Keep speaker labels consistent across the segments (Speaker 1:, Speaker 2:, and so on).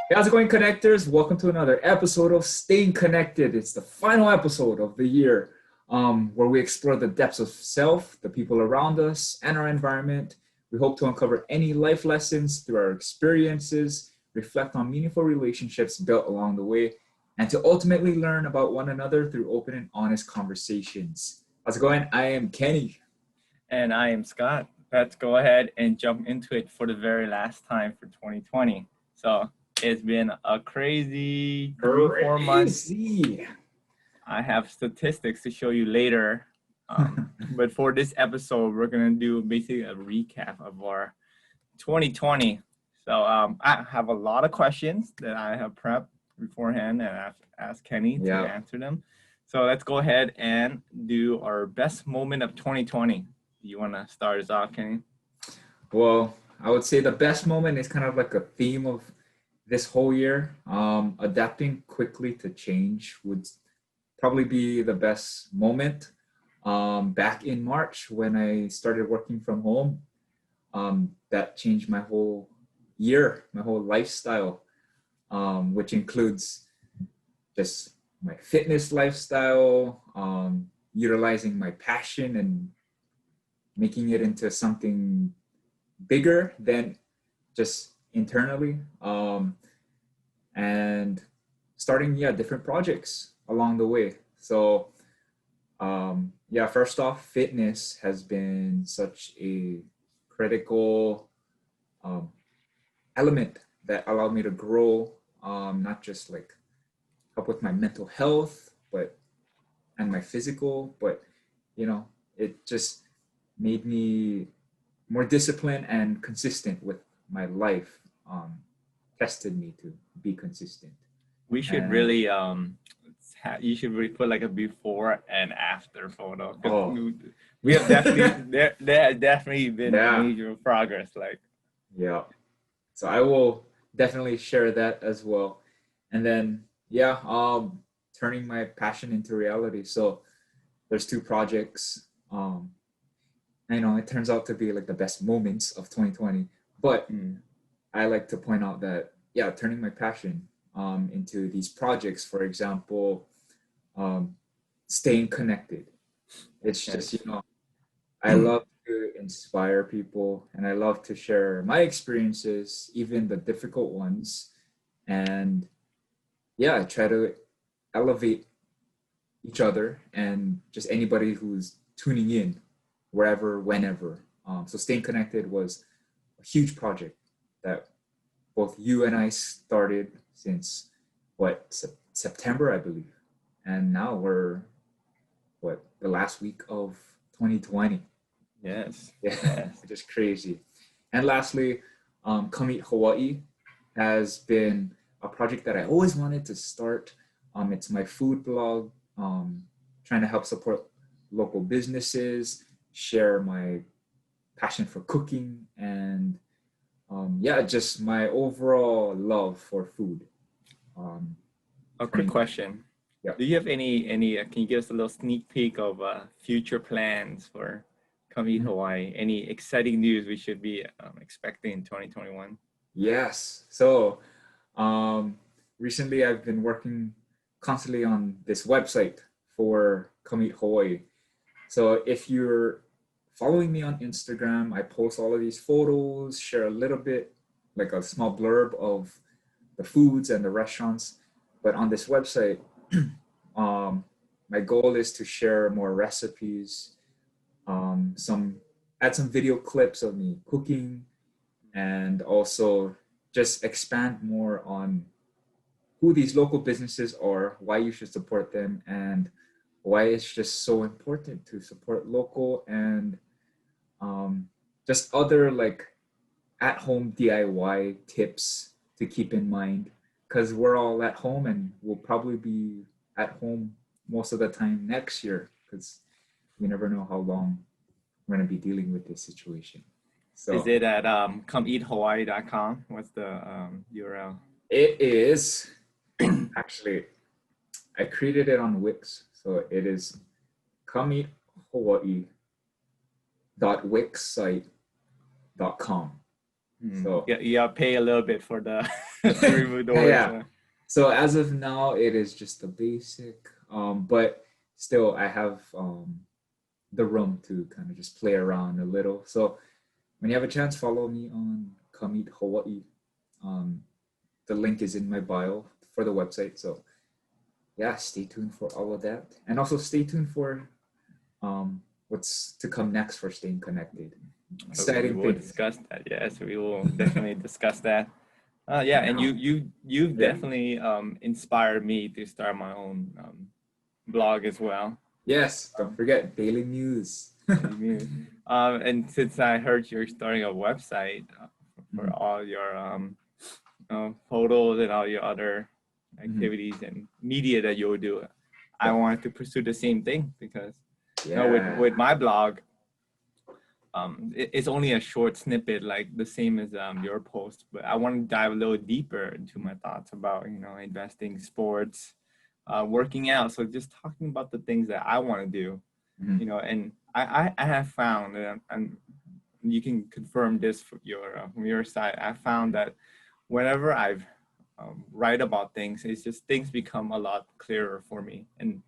Speaker 1: Hey, how's it going, connectors? Welcome to another episode of Staying Connected. It's the final episode of the year, where we explore the depths of self, the people around us, and our environment. We hope to uncover any life lessons through our experiences, reflect on meaningful relationships built along the way, and to ultimately learn about one another through open and honest conversations. How's it going? I am Kenny.
Speaker 2: And I am Scott. Let's go ahead and jump into it for the very last time for 2020. So it's been a crazy 3 or 4 months. I have statistics to show you later. But for this episode, we're going to do basically a recap of our 2020. So I have a lot of questions that I have prepped beforehand and I've asked Kenny to answer them. So let's go ahead and do our best moment of 2020. You want to start us off, Kenny?
Speaker 1: Well, I would say the best moment is kind of like a theme of this whole year. Adapting quickly to change would probably be the best moment. Back in March when I started working from home, that changed my whole year, my whole lifestyle, which includes just my fitness lifestyle, utilizing my passion and making it into something bigger than just internally, and starting different projects along the way. So first off, fitness has been such a critical element that allowed me to grow, not just like help with my mental health and my physical, but it just made me more disciplined and consistent with my life. Tested me to be consistent.
Speaker 2: We should really you should really put like a before and after photo. We have definitely there has definitely been major progress.
Speaker 1: So I will definitely share that as well. And then turning my passion into reality. So there's two projects. I know it turns out to be like the best moments of 2020, but I like to point out that, turning my passion into these projects, for example, staying connected. It's just, I love to inspire people and I love to share my experiences, even the difficult ones. And I try to elevate each other and just anybody who's tuning in wherever, whenever. So staying connected was a huge project that both you and I started since September, I believe. And now we're the last week of 2020.
Speaker 2: Yes.
Speaker 1: Just crazy. And lastly, Come Eat Hawaii has been a project that I always wanted to start. It's my food blog, trying to help support local businesses, share my passion for cooking, and just my overall love for food.
Speaker 2: A quick question.
Speaker 1: Yeah.
Speaker 2: Do you have any can you give us a little sneak peek of future plans for Come Eat Hawaii? Any exciting news we should be expecting in 2021?
Speaker 1: Yes. So recently I've been working constantly on this website for Come Eat Hawaii. So if you're following me on Instagram, I post all of these photos, share a little bit, like a small blurb of the foods and the restaurants. But on this website, my goal is to share more recipes, add some video clips of me cooking, and also just expand more on who these local businesses are, why you should support them, and why it's just so important to support local and just other like at-home DIY tips to keep in mind, because we're all at home and we'll probably be at home most of the time next year, because we never know how long we're going to be dealing with this situation.
Speaker 2: So is it at comeeathawaii.com? What's the URL?
Speaker 1: It is actually, I created it on Wix, so it is comeeathawaii.wixsite.com.
Speaker 2: So you gotta pay a little bit for the to remove the words.
Speaker 1: Yeah. So as of now, it is just the basic, but still I have the room to kind of just play around a little. So when you have a chance, follow me on Commit Hawaii. Um, the link is in my bio for the website. So yeah, stay tuned for all of that, and also stay tuned for what's to come next for Staying Connected.
Speaker 2: We
Speaker 1: Exciting
Speaker 2: will
Speaker 1: things.
Speaker 2: discuss that. Yes, we will definitely discuss that. Yeah, and you've definitely inspired me to start my own blog as well.
Speaker 1: Yes, don't forget Daily News.
Speaker 2: And since I heard you're starting a website for
Speaker 1: Mhm.
Speaker 2: all your photos and all your other activities and media that you'll do, I wanted to pursue the same thing because with my blog, it's only a short snippet, like the same as your post, but I want to dive a little deeper into my thoughts about investing, sports, working out. So just talking about the things that I want to do, and I have found, and you can confirm this from your side. I found that whenever I've write about things, it's just things become a lot clearer for me, and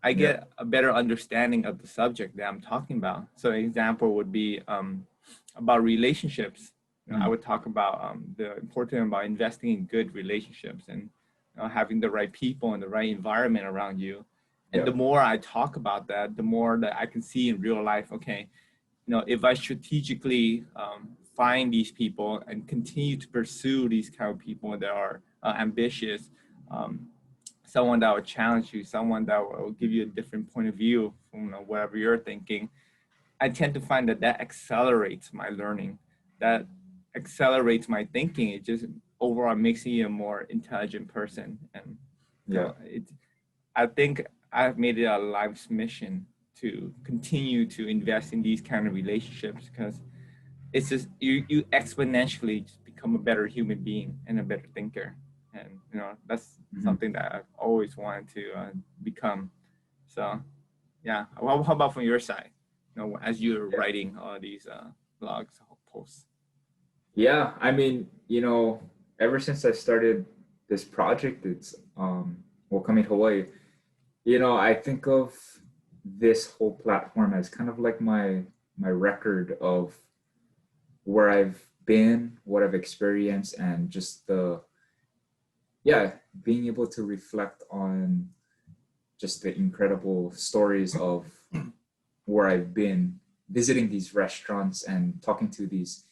Speaker 2: I get a better understanding of the subject that I'm talking about. So an example would be about relationships. I would talk about the importance about investing in good relationships and having the right people and the right environment around you. And the more I talk about that, the more that I can see in real life, okay, if I strategically find these people and continue to pursue these kind of people that are ambitious, someone that will challenge you, someone that will give you a different point of view from whatever you're thinking, I tend to find that accelerates my learning, that accelerates my thinking. It just overall makes me a more intelligent person. And I think I've made it a life's mission to continue to invest in these kind of relationships because it's just you exponentially just become a better human being and a better thinker, and that's something that I've always wanted to become. So yeah, how about from your side, as you're writing all these blogs posts?
Speaker 1: Yeah, I mean, ever since I started this project, it's Welcoming Hawaii, I think of this whole platform as kind of like my record of where I've been, what I've experienced, and just being able to reflect on just the incredible stories of where I've been, visiting these restaurants and talking to these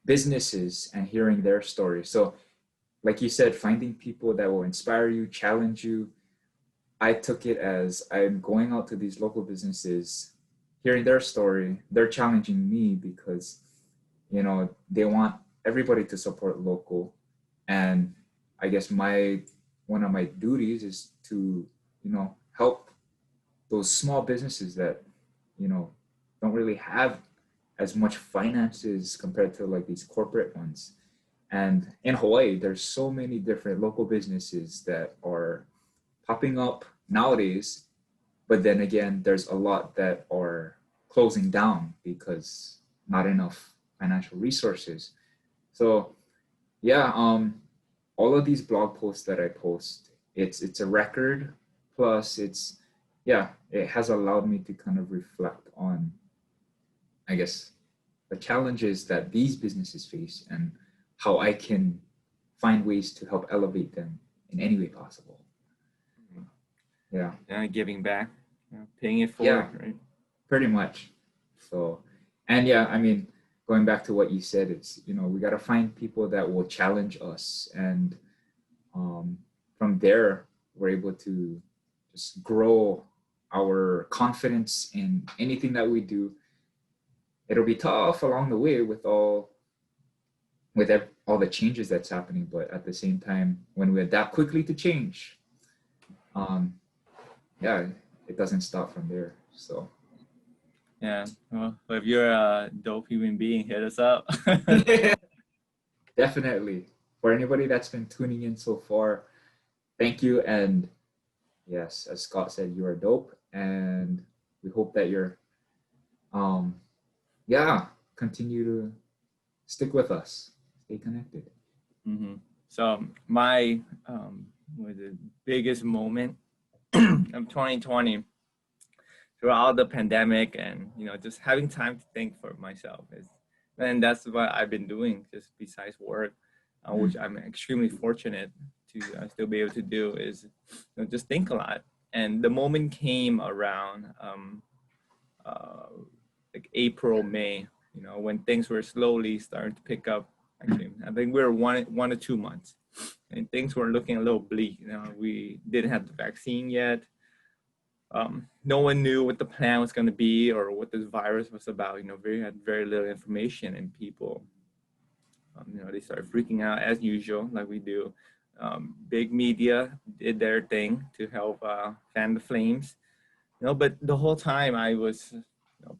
Speaker 1: businesses and hearing their stories. So, like you said, finding people that will inspire you, challenge you. I took it as I'm going out to these local businesses, hearing their story. They're challenging me because, they want everybody to support local. And I guess one of my duties is to, help those small businesses that, don't really have as much finances compared to like these corporate ones. And in Hawaii, there's so many different local businesses that are popping up nowadays. But then again, there's a lot that are closing down because not enough financial resources. So yeah, all of these blog posts that I post, it's a record. Plus, it has allowed me to kind of reflect on, I guess, the challenges that these businesses face and how I can find ways to help elevate them in any way possible. Yeah.
Speaker 2: Giving back, paying it forward, right?
Speaker 1: Pretty much. So, and yeah, I mean, going back to what you said, it's, we got to find people that will challenge us. And from there, we're able to just grow our confidence in anything that we do. It'll be tough along the way with all the changes that's happening, but at the same time, when we adapt quickly to change, it doesn't stop from there. So
Speaker 2: yeah, well, if you're a dope human being, hit us up.
Speaker 1: Definitely. For anybody that's been tuning in so far, thank you. And yes, as Scott said, you are dope, and we hope that you're continue to stick with us, stay connected.
Speaker 2: Mm-hmm. So my was the biggest moment of 2020 throughout the pandemic, and just having time to think for myself and that's what I've been doing just besides work, which I'm extremely fortunate to still be able to do, is just think a lot. And the moment came around uh, like April, May, when things were slowly starting to pick up. Actually, I think we were 1 to 2 months, and things were looking a little bleak. We didn't have the vaccine yet. No one knew what the plan was going to be or what this virus was about. We had very little information, and people, they started freaking out as usual, like we do. Big media did their thing to help fan the flames. But the whole time I was,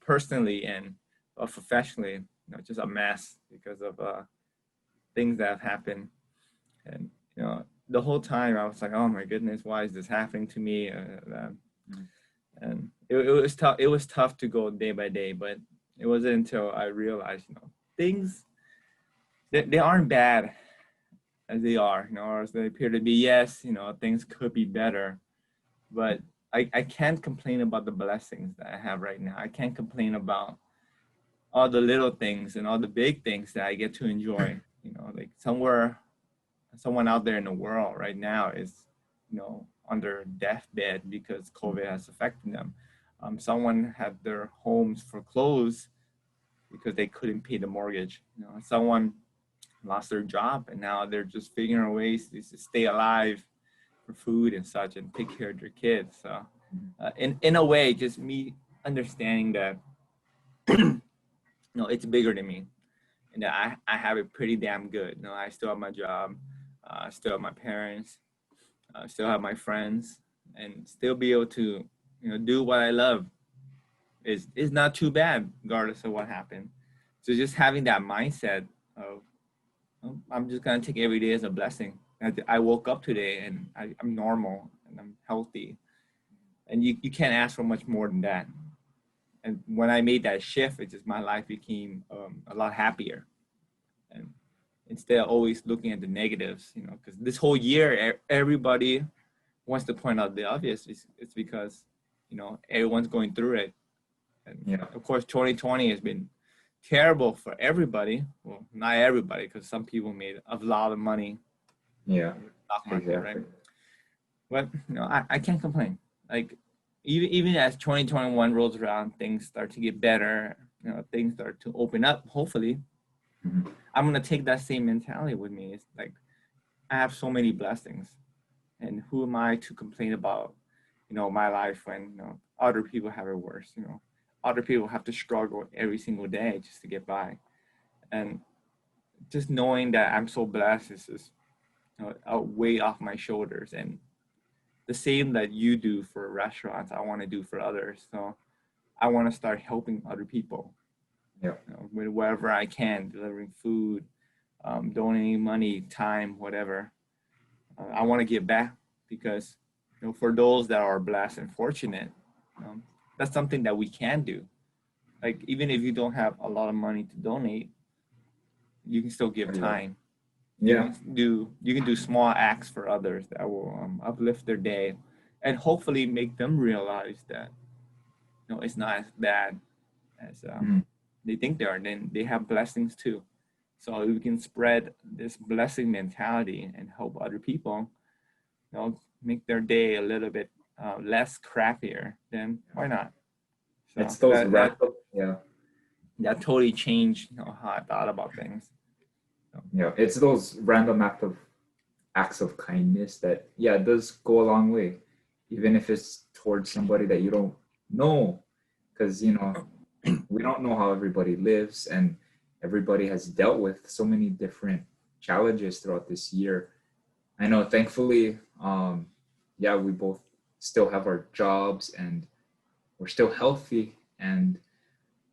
Speaker 2: personally and professionally, just a mess because of things that have happened. And the whole time I was like, oh my goodness, why is this happening to me? And it was tough. It was tough to go day by day, but it wasn't until I realized, things they aren't bad as they are, or as they appear to be. Yes, things could be better, but I can't complain about the blessings that I have right now. I can't complain about all the little things and all the big things that I get to enjoy. Like someone out there in the world right now is, on their deathbed because COVID has affected them. Someone had their homes foreclosed because they couldn't pay the mortgage. Someone lost their job and now they're just figuring out ways to stay alive for food and such and take care of their kids. So in a way, just me understanding that, it's bigger than me and that I have it pretty damn good. I still have my job, I still have my parents, still have my friends, and still be able to, do what I love is not too bad, regardless of what happened. So just having that mindset of, I'm just gonna take every day as a blessing. I woke up today and I'm normal and I'm healthy, and you can't ask for much more than that. And when I made that shift, it just my life became a lot happier. And instead of always looking at the negatives, because this whole year everybody wants to point out the obvious. It's because everyone's going through it, and of course 2020 has been terrible for everybody. Well, not everybody, because some people made a lot of money.
Speaker 1: Yeah,
Speaker 2: stock market, exactly. Right? But I can't complain. Like even as 2021 rolls around, things start to get better. Things start to open up. Hopefully, I'm gonna take that same mentality with me. It's like I have so many blessings, and who am I to complain about, my life when other people have it worse. Other people have to struggle every single day just to get by, and just knowing that I'm so blessed is just a weight off my shoulders. And the same that you do for restaurants, I want to do for others. So I want to start helping other people. With whatever I can, delivering food, donating money, time, whatever. I want to give back because, for those that are blessed and fortunate, that's something that we can do. Like even if you don't have a lot of money to donate, you can still give time. You can do small acts for others that will uplift their day, and hopefully make them realize that it's not as bad as they think they are. Then they have blessings too. So we can spread this blessing mentality and help other people, make their day a little bit less crappier. Then why not? So
Speaker 1: it's those that
Speaker 2: totally changed how I thought about things.
Speaker 1: It's those random acts of kindness that it does go a long way, even if it's towards somebody that you don't know, because we don't know how everybody lives, and everybody has dealt with so many different challenges throughout this year. I know, thankfully, we both still have our jobs and we're still healthy and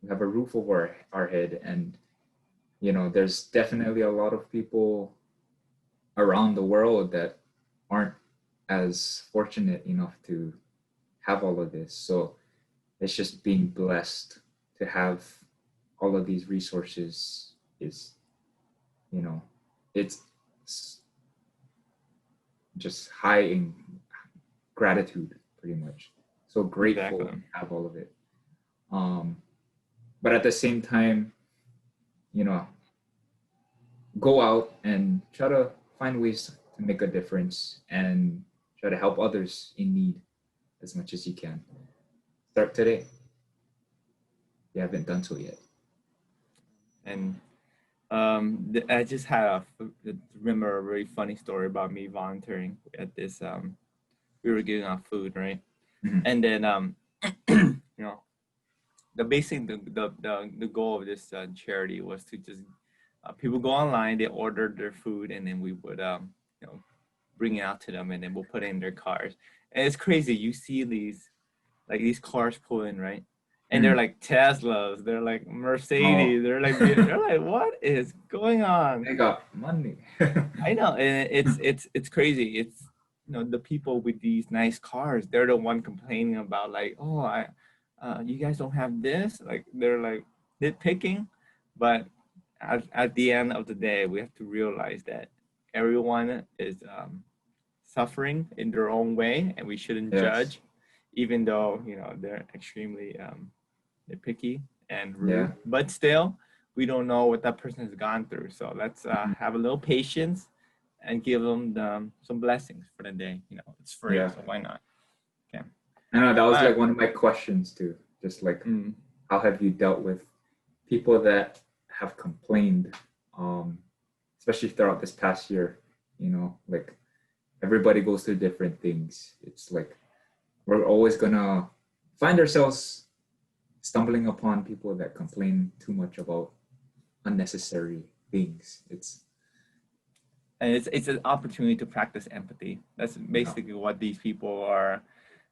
Speaker 1: we have a roof over our head. And there's definitely a lot of people around the world that aren't as fortunate enough to have all of this. So it's just being blessed to have all of these resources is, it's just high in gratitude, pretty much. So grateful
Speaker 2: Exactly.
Speaker 1: to have all of it. But at the same time, you know, go out and try to find ways to make a difference and try to help others in need as much as you can. Start today. You haven't done so yet.
Speaker 2: And I just had remember a really funny story about me volunteering at this. We were giving out food, right?
Speaker 1: Mhm.
Speaker 2: And then you know, the goal of this charity was to just people go online, they order their food, and then we would you know, bring it out to them, and then we'll put it in their cars. And it's crazy. You see these cars pull in, right? And they're
Speaker 1: Mm.
Speaker 2: like Teslas, they're like
Speaker 1: Oh,
Speaker 2: Mercedes, they're like, what is going on?
Speaker 1: they got money.
Speaker 2: I know, and it's crazy. It's, you know, the people with these nice cars, they're the one complaining about like, oh, you guys don't have this. Like they're like nitpicking, but at the end of the day, we have to realize that everyone is suffering in their own way, and we shouldn't
Speaker 1: Yes.
Speaker 2: judge, even though, you know, they're extremely nitpicky and
Speaker 1: Yeah.
Speaker 2: rude. But still, we don't know what that person has gone through. So let's
Speaker 1: Mhm.
Speaker 2: have a little patience and give them some blessings for the day. You know, it's free,
Speaker 1: Yeah.
Speaker 2: so why not? Okay.
Speaker 1: I know that
Speaker 2: All
Speaker 1: was
Speaker 2: right.
Speaker 1: like one of my questions too. Just like,
Speaker 2: Mm.
Speaker 1: how have you dealt with people that have complained, especially throughout this past year? You know, like everybody goes through different things. It's like we're always gonna find ourselves stumbling upon people that complain too much about unnecessary things. It's
Speaker 2: And it's an opportunity to practice empathy. That's
Speaker 1: yeah,
Speaker 2: basically what these people are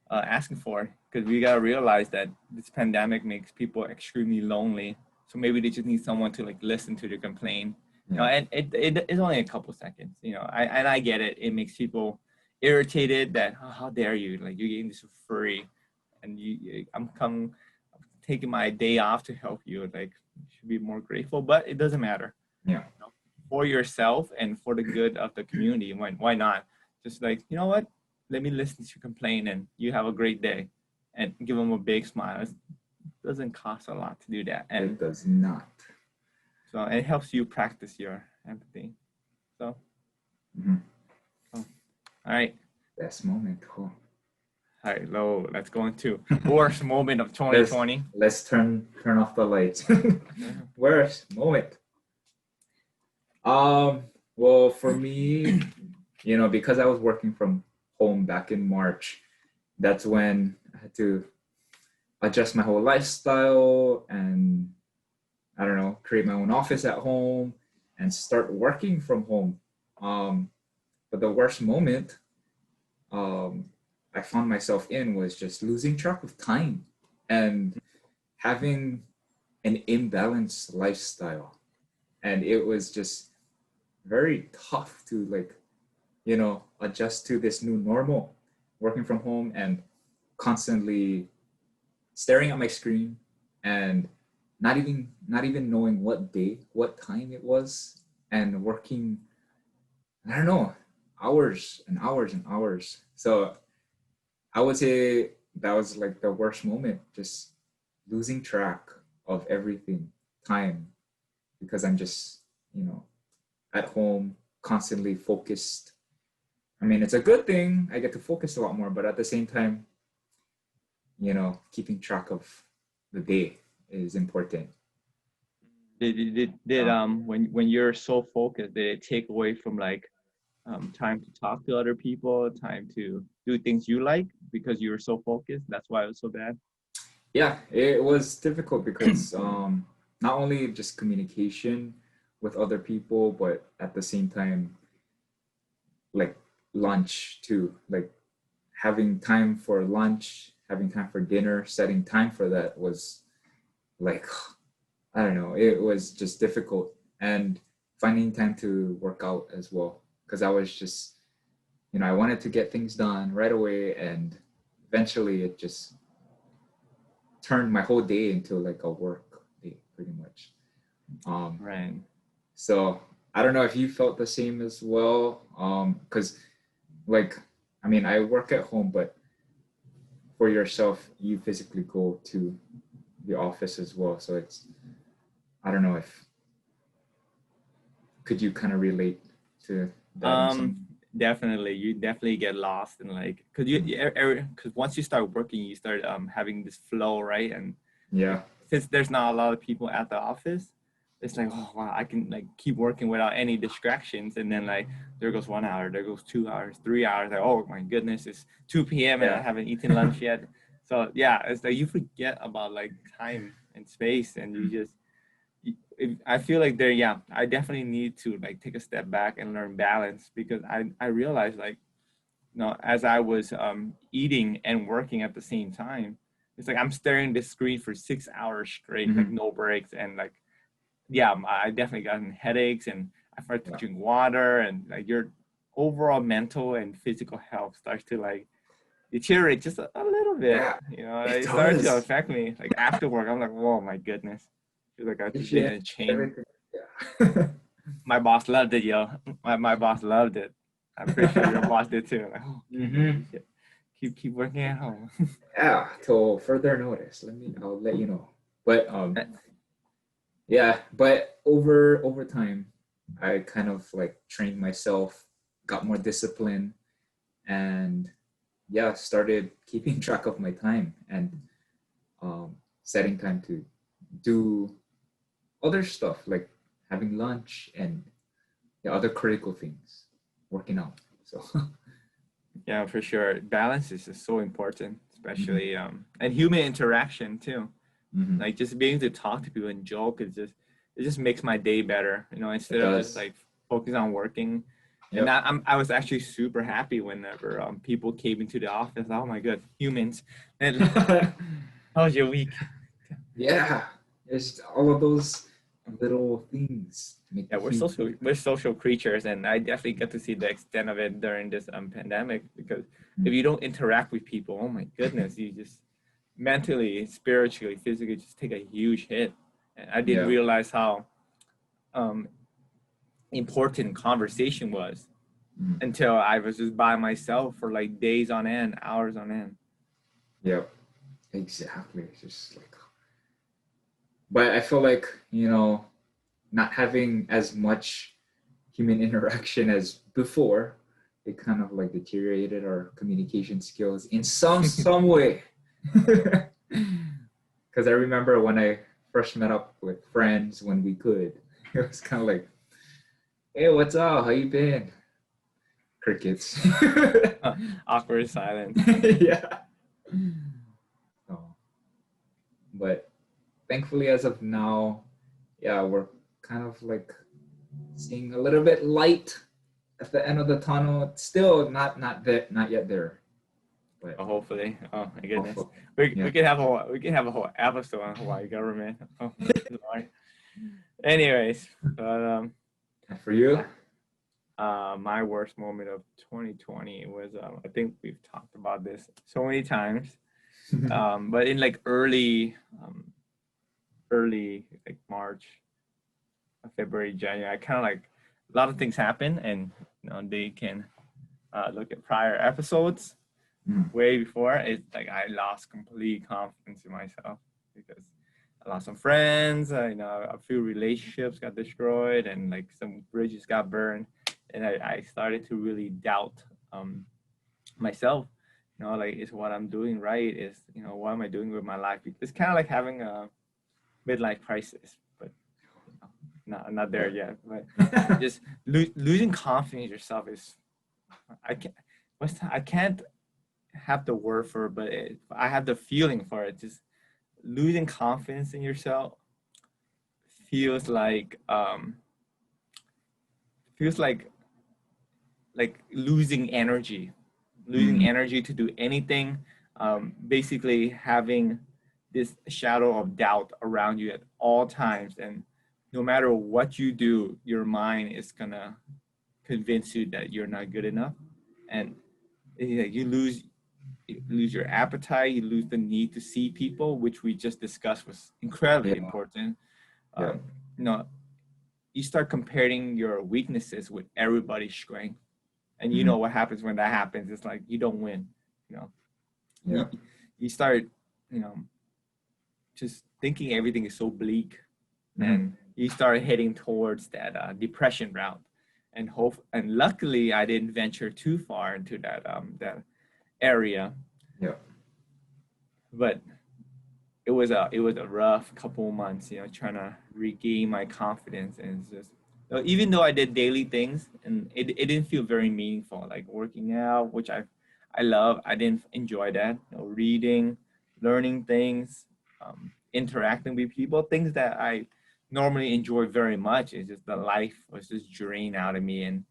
Speaker 2: asking for, because we gotta realize that this pandemic makes people extremely lonely. So maybe they just need someone to like listen to their complaint. You know,
Speaker 1: yeah,
Speaker 2: and it's only a couple seconds. You know, I get it. It makes people irritated that, oh, how dare you, like you're getting this for free, and I'm taking my day off to help you. Like you should be more grateful, but it doesn't matter.
Speaker 1: yeah.
Speaker 2: You know, for yourself and for the good of the community. Why not? Just like, you know what? Let me listen to you complain and you have a great day, and give them a big smile. It doesn't cost a lot to do that.
Speaker 1: It
Speaker 2: And
Speaker 1: does not.
Speaker 2: so it helps you practice your empathy. So,
Speaker 1: Mhm.
Speaker 2: oh, all right.
Speaker 1: Best moment. Oh.
Speaker 2: All right, Lo, let's go into worst moment of
Speaker 1: let's
Speaker 2: 2020.
Speaker 1: let's turn off the lights.
Speaker 2: Yeah.
Speaker 1: Worst moment. Um. Well, for me, you know, because I was working from home back in March, that's when I had to adjust my whole lifestyle and I don't know, create my own office at home and start working from home. But the worst moment um, I found myself in was just losing track of time and having an imbalanced lifestyle. And it was just very tough to like, you know, adjust to this new normal, working from home and constantly staring at my screen and not even knowing what day, what time it was, and working, I don't know, hours and hours and hours. So I would say that was like the worst moment, just losing track of everything, time, because I'm just, you know, at home, constantly focused. I mean, it's a good thing. I get to focus a lot more, but at the same time, you know, keeping track of the day is important.
Speaker 2: Did when you're so focused, did it take away from like time to talk to other people, time to do things you like because you were so focused? That's why it was so bad.
Speaker 1: Yeah, it was difficult because not only just communication with other people, but at the same time, like lunch too, like having time for lunch, having time for dinner, setting time for that was like, I don't know, it was just difficult. And finding time to work out as well, because I was just, you know, I wanted to get things done right away. And eventually it just turned my whole day into like a work day, pretty much. Um,
Speaker 2: Right.
Speaker 1: so I don't know if you felt the same as well, because like, I mean, I work at home, but for yourself, you physically go to the office as well. So it's, I don't know if, could you kind of relate to that in some?
Speaker 2: Definitely, you definitely get lost in like, cause cause once you start working, you start having this flow, right? And
Speaker 1: Yeah.
Speaker 2: like, since there's not a lot of people at the office, it's like, oh wow, I can like keep working without any distractions. And then like there goes 1 hour, there goes 2 hours, 3 hours. Like, oh my goodness, it's 2 p.m. and I
Speaker 1: Yeah.
Speaker 2: haven't eaten lunch yet. So yeah, it's like you forget about like time and space, and you just I feel like there, yeah, I definitely need to like take a step back and learn balance, because I realized like, as I was eating and working at the same time, it's like I'm staring at the screen for 6 hours straight, like
Speaker 1: Mhm.
Speaker 2: no breaks, and like, yeah, I definitely gotten headaches, and I started to
Speaker 1: Yeah.
Speaker 2: drink water, and like your overall mental and physical health starts to like deteriorate just a little bit.
Speaker 1: Yeah. It
Speaker 2: It started to
Speaker 1: does.
Speaker 2: affect me. Like after work, I'm like, whoa, my goodness, I feel like I've just been
Speaker 1: Yeah.
Speaker 2: in a chain.
Speaker 1: Everything. Yeah.
Speaker 2: My boss loved it, yo. My boss loved it. I'm pretty sure your boss did too. Like, oh,
Speaker 1: Hmm.
Speaker 2: you should keep working at home.
Speaker 1: Yeah. Till further notice, I'll let you know. But yeah, but over time, I kind of like trained myself, got more discipline, and yeah, started keeping track of my time and setting time to do other stuff like having lunch and the other critical things, working out. So
Speaker 2: Yeah, for sure. Balance is just so important,
Speaker 1: mhm,
Speaker 2: especially and human interaction too.
Speaker 1: mhm.
Speaker 2: Like just being to talk to people and joke is just, it just makes my day better.
Speaker 1: It
Speaker 2: Instead of just
Speaker 1: does.
Speaker 2: like focus on working. And
Speaker 1: Yep.
Speaker 2: I was actually super happy whenever people came into the office. Oh my god, humans! And how was your week?
Speaker 1: Yeah, it's all of those little things make a
Speaker 2: Yeah,
Speaker 1: huge
Speaker 2: we're
Speaker 1: difference.
Speaker 2: social creatures, and I definitely get to see the extent of it during this pandemic, because if
Speaker 1: Mm.
Speaker 2: you don't interact with people, oh my goodness, you just mentally, spiritually, physically just take a huge hit. And I didn't
Speaker 1: Yeah.
Speaker 2: realize how um, important conversation was
Speaker 1: Mm.
Speaker 2: until I was just by myself for like days on end, hours on end.
Speaker 1: Yep. Exactly. It's just like, but I feel like, not having as much human interaction as before, it kind of like deteriorated our communication skills in some way. Because I remember when I first met up with friends when we could, it was kind of like, "Hey, what's up? How you been?" Crickets.
Speaker 2: Awkward silence.
Speaker 1: Yeah. So, but thankfully, as of now, yeah, we're kind of like seeing a little bit light at the end of the tunnel. It's still not yet there, but
Speaker 2: Oh, hopefully. Oh my goodness.
Speaker 1: hopefully,
Speaker 2: We
Speaker 1: yeah.
Speaker 2: could have a whole episode on Hawaii government. Oh, Lord. Anyways, but
Speaker 1: And for you,
Speaker 2: yeah. My worst moment of 2020 was I think we've talked about this so many times. But in like early like March, February, January, I kind of like a lot of things happen, and they can look at prior episodes
Speaker 1: mm,
Speaker 2: way before. It's like I lost complete confidence in myself, because I lost some friends. A few relationships got destroyed, and like some bridges got burned, and I started to really doubt um, myself. Like, is what I'm doing right? Is what am I doing with my life? It's kind of like having a midlife crisis, but not there yet. But
Speaker 1: yeah.
Speaker 2: just losing confidence in yourself is, I can't. I can't have the word for it, but I have the feeling for it. Just losing confidence in yourself feels like feels like losing
Speaker 1: Mm,
Speaker 2: energy to do anything. Basically, having this shadow of doubt around you at all times, and no matter what you do, your mind is gonna convince you that you're not good enough, and you lose your appetite, you lose the need to see people, which we just discussed was incredibly
Speaker 1: yeah.
Speaker 2: important.
Speaker 1: Yeah.
Speaker 2: Um, you know, you start comparing your weaknesses with everybody's strength, And you know what happens when that happens. It's like you don't win, you know.
Speaker 1: Yeah.
Speaker 2: You start, you know, just thinking everything is so bleak, and you start heading towards that depression route. And luckily I didn't venture too far into that area.
Speaker 1: Yeah.
Speaker 2: But it was a rough couple of months, you know, trying to regain my confidence. And it's just, even though I did daily things, and it didn't feel very meaningful, like working out, which I love. I didn't enjoy that. You know, reading, learning things, interacting with people, things that I normally enjoy very much. It's just the life was just drained out of me, and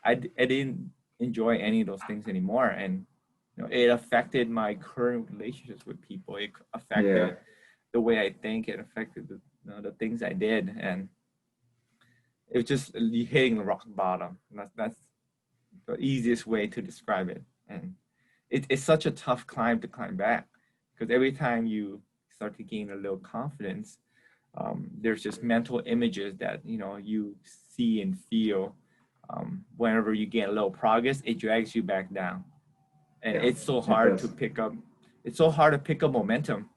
Speaker 2: I didn't enjoy any of those things anymore. And you know, it affected my current relationships with people. It affected the way I think. It affected the things I did, and it was just hitting the rock bottom. That's the easiest way to describe it. And it's such a tough climb to climb back, because every time you start to gain a little confidence, there's just mental images that you see and feel. Whenever you gain a little progress, it drags you back down, and it's so hard to pick up. It's so hard to pick up momentum.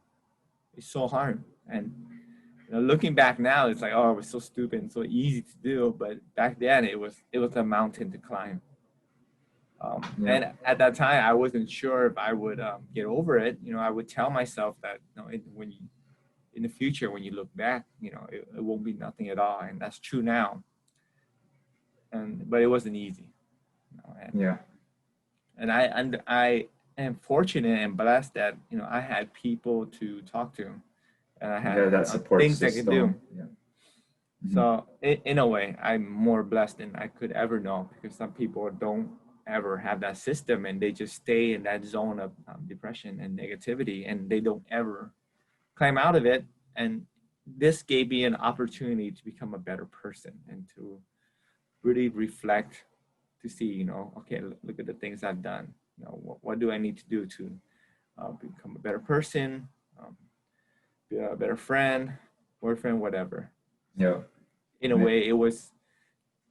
Speaker 2: It's so hard. And looking back now, it's like, oh, it was so stupid and so easy to do. But back then, it was a mountain to climb. And at that time, I wasn't sure if I would get over it. I would tell myself that when you, in the future, when you look back, it won't be nothing at all, and that's true now. But it wasn't easy. And I am fortunate and blessed that I had people to talk to, and I had
Speaker 1: that support
Speaker 2: things
Speaker 1: system.
Speaker 2: I could do. So in a way, I'm more blessed than I could ever know, because some people don't ever have that system, and they just stay in that zone of depression and negativity, and they don't ever climb out of it. And this gave me an opportunity to become a better person and to really reflect, to see, okay, look at the things I've done. What do I need to do to become a better person, be a better friend, boyfriend, whatever. In a way, it was,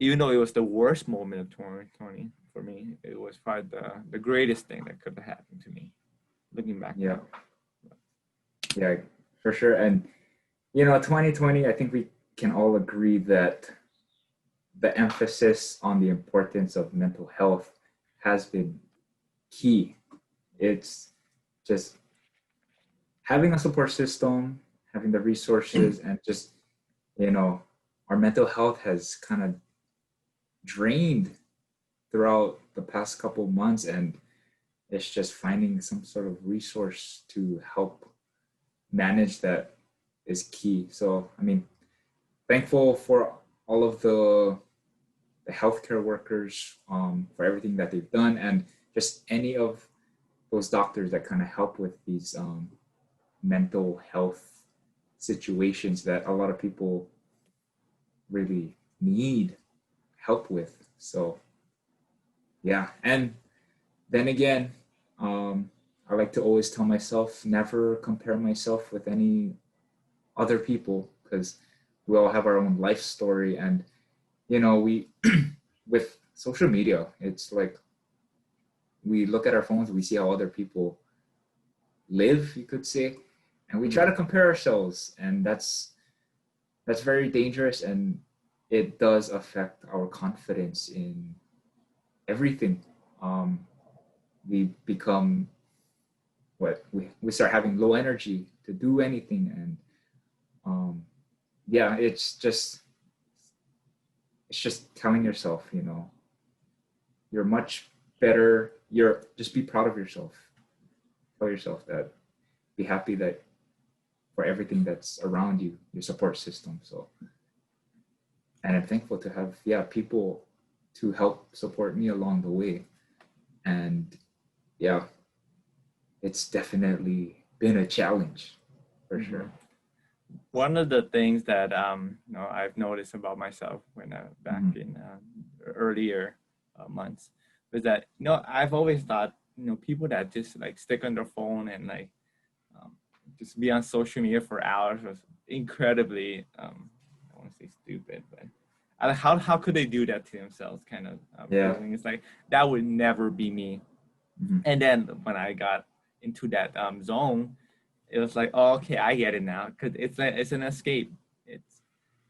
Speaker 2: even though it was the worst moment of 2020 for me, it was probably the greatest thing that could have happened to me, looking back now.
Speaker 1: Yeah, for sure. And 2020, I think we can all agree that the emphasis on the importance of mental health has been key. It's just having a support system, having the resources, and just our mental health has kind of drained throughout the past couple of months, and it's just finding some sort of resource to help manage that is key. So I mean, thankful for all of the healthcare workers for everything that they've done, and just any of those doctors that kind of help with these mental health situations that a lot of people really need help with. So yeah. And then again, I like to always tell myself, never compare myself with any other people, because we all have our own life story. And we with social media, it's like we look at our phones, we see how other people live, you could say, and we try to compare ourselves, and that's very dangerous, and it does affect our confidence in everything. We become we start having low energy to do anything, and it's just telling yourself, you're much better. Just be proud of yourself. Tell yourself that, be happy that for everything that's around you, your support system. So, and I'm thankful to have people to help support me along the way. And it's definitely been a challenge for sure.
Speaker 2: One of the things that I've noticed about myself when back in earlier months was that I've always thought people that just like stick on their phone and like just be on social media for hours was incredibly I don't want to say stupid, but how could they do that to themselves? Kind of feeling. It's like that would never be me.
Speaker 1: Mm-hmm.
Speaker 2: And then when I got into that zone, it was like, oh, okay, I get it now, because it's an escape.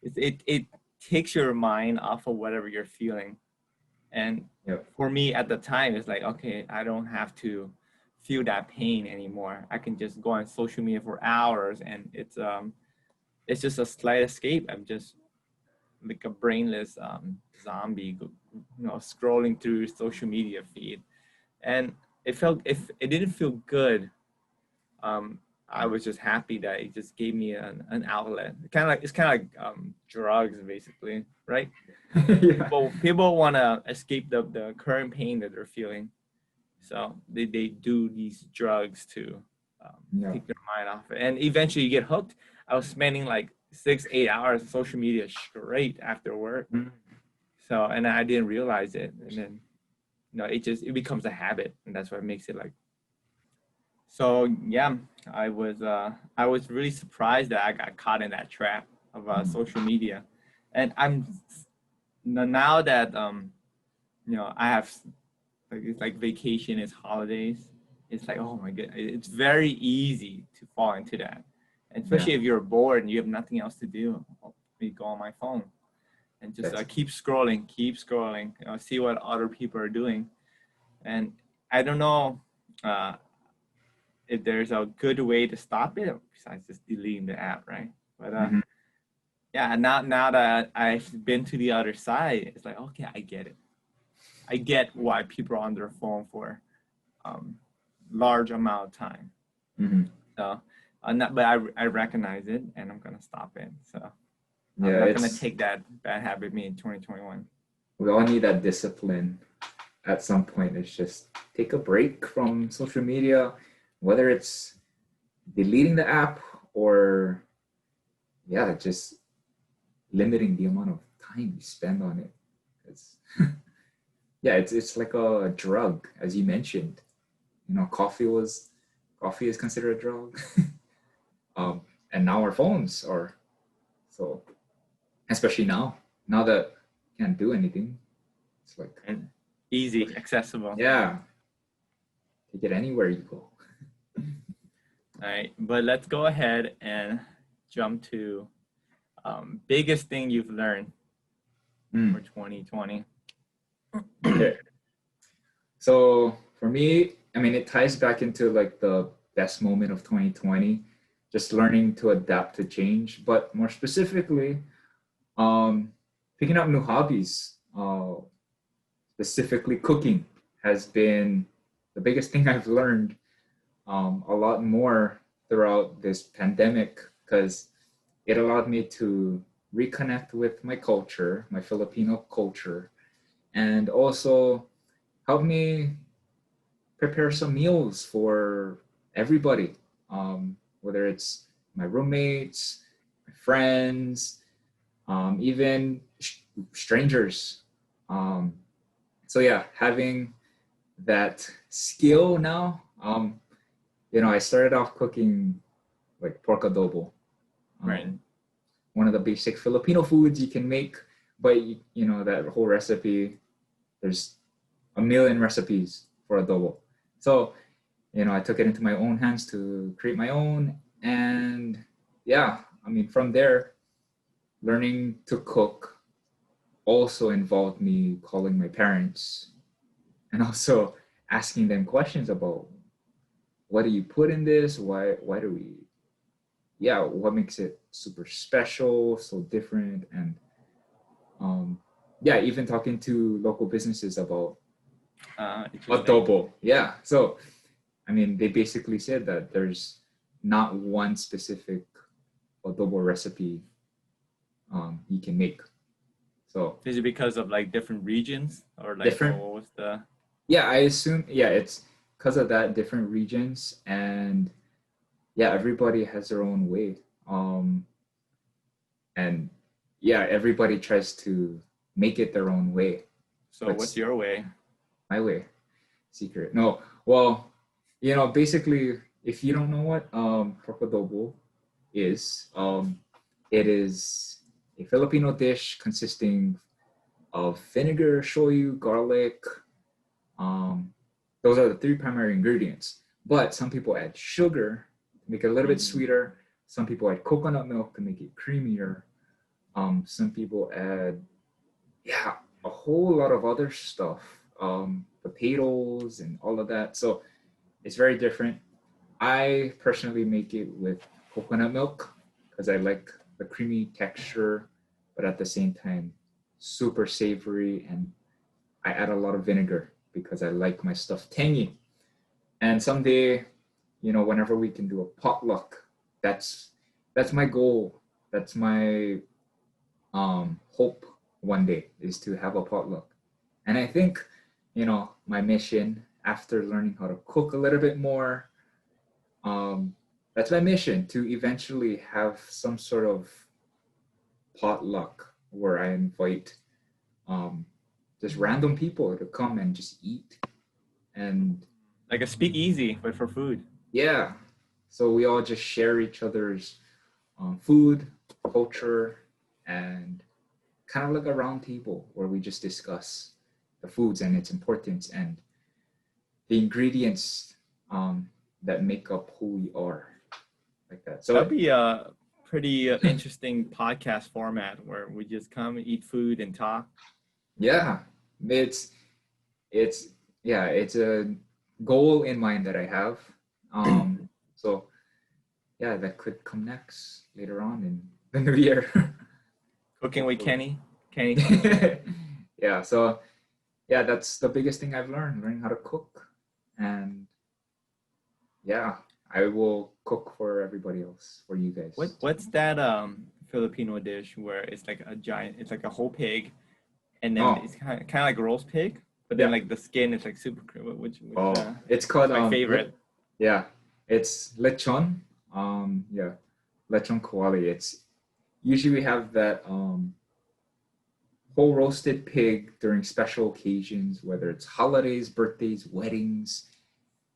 Speaker 2: It takes your mind off of whatever you're feeling. And for me at the time, it's like, okay, I don't have to feel that pain anymore. I can just go on social media for hours, and it's just a slight escape. I'm just like a brainless zombie, scrolling through social media feed, and it didn't feel good. I was just happy that it just gave me an outlet. It's kind of like drugs, basically, right? People want to escape the current pain that they're feeling, so they do these drugs to take their mind off it, and eventually you get hooked. I was spending like 6-8 hours on social media straight after work, so, and I didn't realize it, and then it becomes a habit, and that's what makes it like. So yeah, I was really surprised that I got caught in that trap of social media, and I'm now that I have it's like vacation is holidays. It's like, oh my god, it's very easy to fall into that, and especially if you're bored and you have nothing else to do. Me go on my phone and just keep scrolling, see what other people are doing, and I don't know if there's a good way to stop it besides just deleting the app, right? But yeah, now that I've been to the other side, it's like, okay, I get it. I get why people are on their phone for large amount of time. So, but I recognize it, and I'm gonna stop it. So I'm not gonna take that bad habit with me in 2021.
Speaker 1: We all need that discipline. At some point, it's just take a break from social media, whether it's deleting the app or just limiting the amount of time you spend on it. It's it's like a drug, as you mentioned. Coffee is considered a drug. And now our phones are. So especially now that you can't do anything, it's like
Speaker 2: and easy, accessible.
Speaker 1: Yeah, take it anywhere you go.
Speaker 2: All right, but let's go ahead and jump to biggest thing you've learned for 2020.
Speaker 1: Okay. So for me, I mean, it ties back into like the best moment of 2020, just learning to adapt to change, but more specifically, picking up new hobbies, specifically cooking has been the biggest thing I've learned a lot more throughout this pandemic, because it allowed me to reconnect with my culture, my Filipino culture, and also help me prepare some meals for everybody, whether it's my roommates, my friends, even strangers. So yeah, having that skill now, I started off cooking like pork adobo.
Speaker 2: Right.
Speaker 1: One of the basic Filipino foods you can make, but that whole recipe, there's a million recipes for adobo. So, I took it into my own hands to create my own. And yeah, I mean, from there, learning to cook also involved me calling my parents and also asking them questions about what do you put in this? Why do we, what makes it super special, so different? And even talking to local businesses about adobo. Yeah. So, I mean, they basically said that there's not one specific adobo recipe you can make. So
Speaker 2: is it because of like different regions or like
Speaker 1: different?
Speaker 2: What was the?
Speaker 1: Yeah, I assume. Yeah, it's because of that, different regions, and everybody has their own way. And everybody tries to make it their own way.
Speaker 2: So what's your way?
Speaker 1: My way. Secret. No. Well, basically, if you don't know what pork adobo is, it is a Filipino dish consisting of vinegar, shoyu, garlic. Those are the three primary ingredients. But some people add sugar to make it a little bit sweeter. Some people add coconut milk to make it creamier. Some people add, a whole lot of other stuff, potatoes and all of that. So it's very different. I personally make it with coconut milk because I like the creamy texture, but at the same time, super savory. And I add a lot of vinegar because I like my stuff tangy. And someday, whenever we can do a potluck, that's my goal. That's my hope one day, is to have a potluck. And I think, my mission after learning how to cook a little bit more, that's my mission, to eventually have some sort of potluck where I invite just random people to come and just eat. And
Speaker 2: like a speakeasy, but for food.
Speaker 1: Yeah. So we all just share each other's food, culture, and kind of like a round table where we just discuss the foods and its importance and the ingredients that make up who we are, like that. So
Speaker 2: that'd be a pretty interesting podcast format where we just come, eat food, and talk.
Speaker 1: Yeah, it's a goal in mind that I have. So yeah, that could come next later on in the new year.
Speaker 2: Cooking with Kenny.
Speaker 1: Yeah, so yeah, that's the biggest thing I've learning how to cook. And yeah, I will cook for everybody else, for you guys.
Speaker 2: What's that Filipino dish where it's like it's like a whole pig, and then it's kind of like roast pig, but then like the skin is like super creamy.
Speaker 1: It's called
Speaker 2: my favorite.
Speaker 1: It's lechon. Lechon kawali. It's usually we have that whole roasted pig during special occasions, whether it's holidays, birthdays, weddings,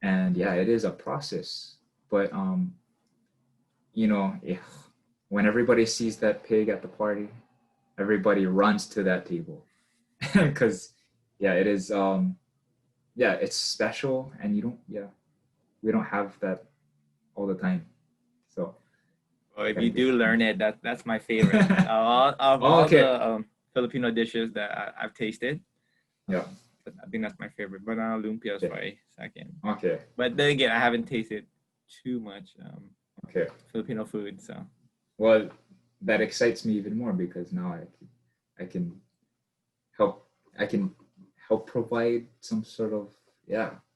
Speaker 1: and it is a process. But when everybody sees that pig at the party, everybody runs to that table because it is it's special, and we don't have that all the time. So
Speaker 2: if you do learn it, that's my favorite. All the Filipino dishes that I've tasted, I think that's my favorite. Banana lumpia is my second.
Speaker 1: Okay.
Speaker 2: But then again, I haven't tasted too much Filipino food. So
Speaker 1: well, that excites me even more because now I can help provide some sort of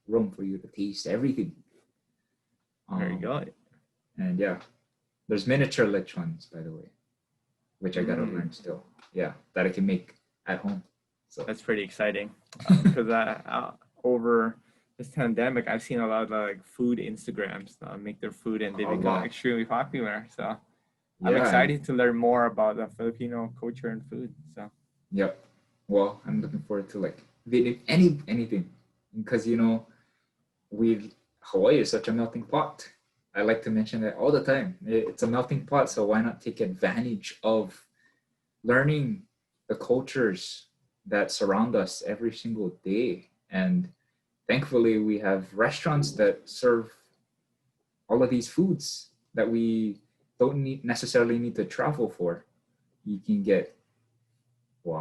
Speaker 1: room for you to taste everything.
Speaker 2: There you go.
Speaker 1: And there's miniature lechons, by the way, which I gotta learn still. That I can make at home. So
Speaker 2: that's pretty exciting because over this pandemic, I've seen a lot of like food Instagrams make their food, and they become extremely popular. So I'm excited to learn more about the Filipino culture and food. So
Speaker 1: well, I'm looking forward to like anything because Hawaii is such a melting pot. I like to mention that all the time. It's a melting pot, so why not take advantage of learning the cultures that surround us every single day? And thankfully, we have restaurants that serve all of these foods that we don't necessarily need to travel for. You can get, you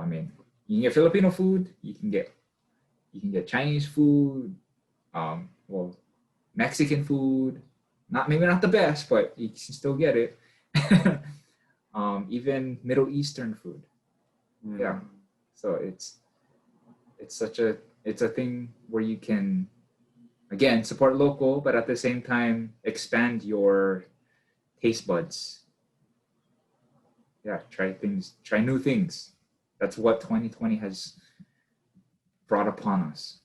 Speaker 1: can get Filipino food. You can get Chinese food. Mexican food. Maybe not the best, but you can still get it. Even Middle Eastern food. So it's a thing where you can, again, support local, but at the same time expand your taste buds. Try new things. That's what 2020 has brought upon us,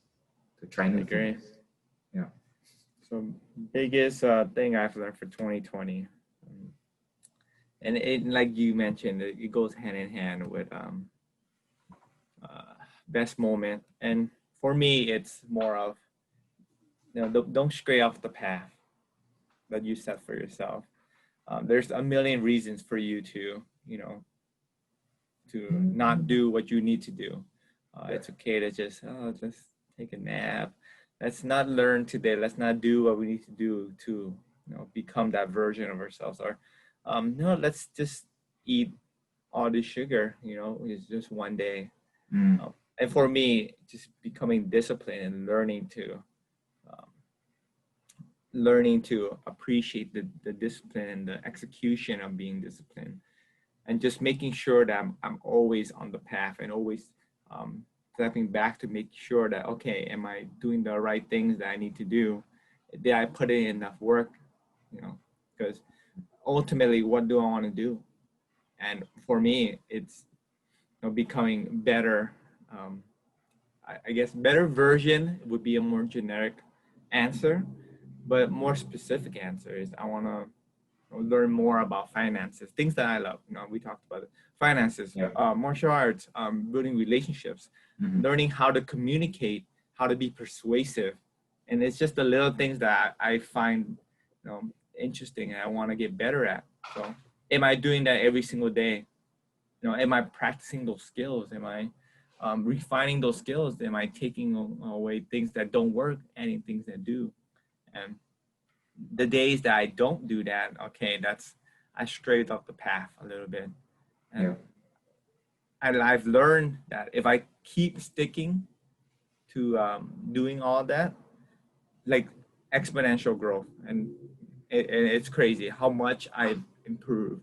Speaker 1: to try new things.
Speaker 2: So biggest thing I've learned for 2020, and it, like you mentioned, it goes hand in hand with best moment. And for me, it's more of don't stray off the path that you set for yourself. There's a million reasons for you to not do what you need to do. It's okay to just take a nap. Let's not learn today. Let's not do what we need to do to become that version of ourselves. Or no, let's just eat all the sugar. It's just one day. And for me, just becoming disciplined and learning to appreciate the discipline and the execution of being disciplined, and just making sure that I'm always on the path and always stepping back to make sure that, okay, am I doing the right things that I need to do? Did I put in enough work? Because ultimately, what do I want to do? And for me, it's becoming better. I guess better version would be a more generic answer, but more specific answer is I want to learn more about finances, things that I love. We talked about it. Finances, martial arts, building relationships, learning how to communicate, how to be persuasive. And it's just the little things that I find interesting and I want to get better at. So am I doing that every single day? Am I practicing those skills? Am I refining those skills? Am I taking away things that don't work, adding things that do? And the days that I don't do that, okay, I strayed off the path a little bit. And I've learned that if I keep sticking to doing all that, like exponential growth, and it's crazy how much I've improved.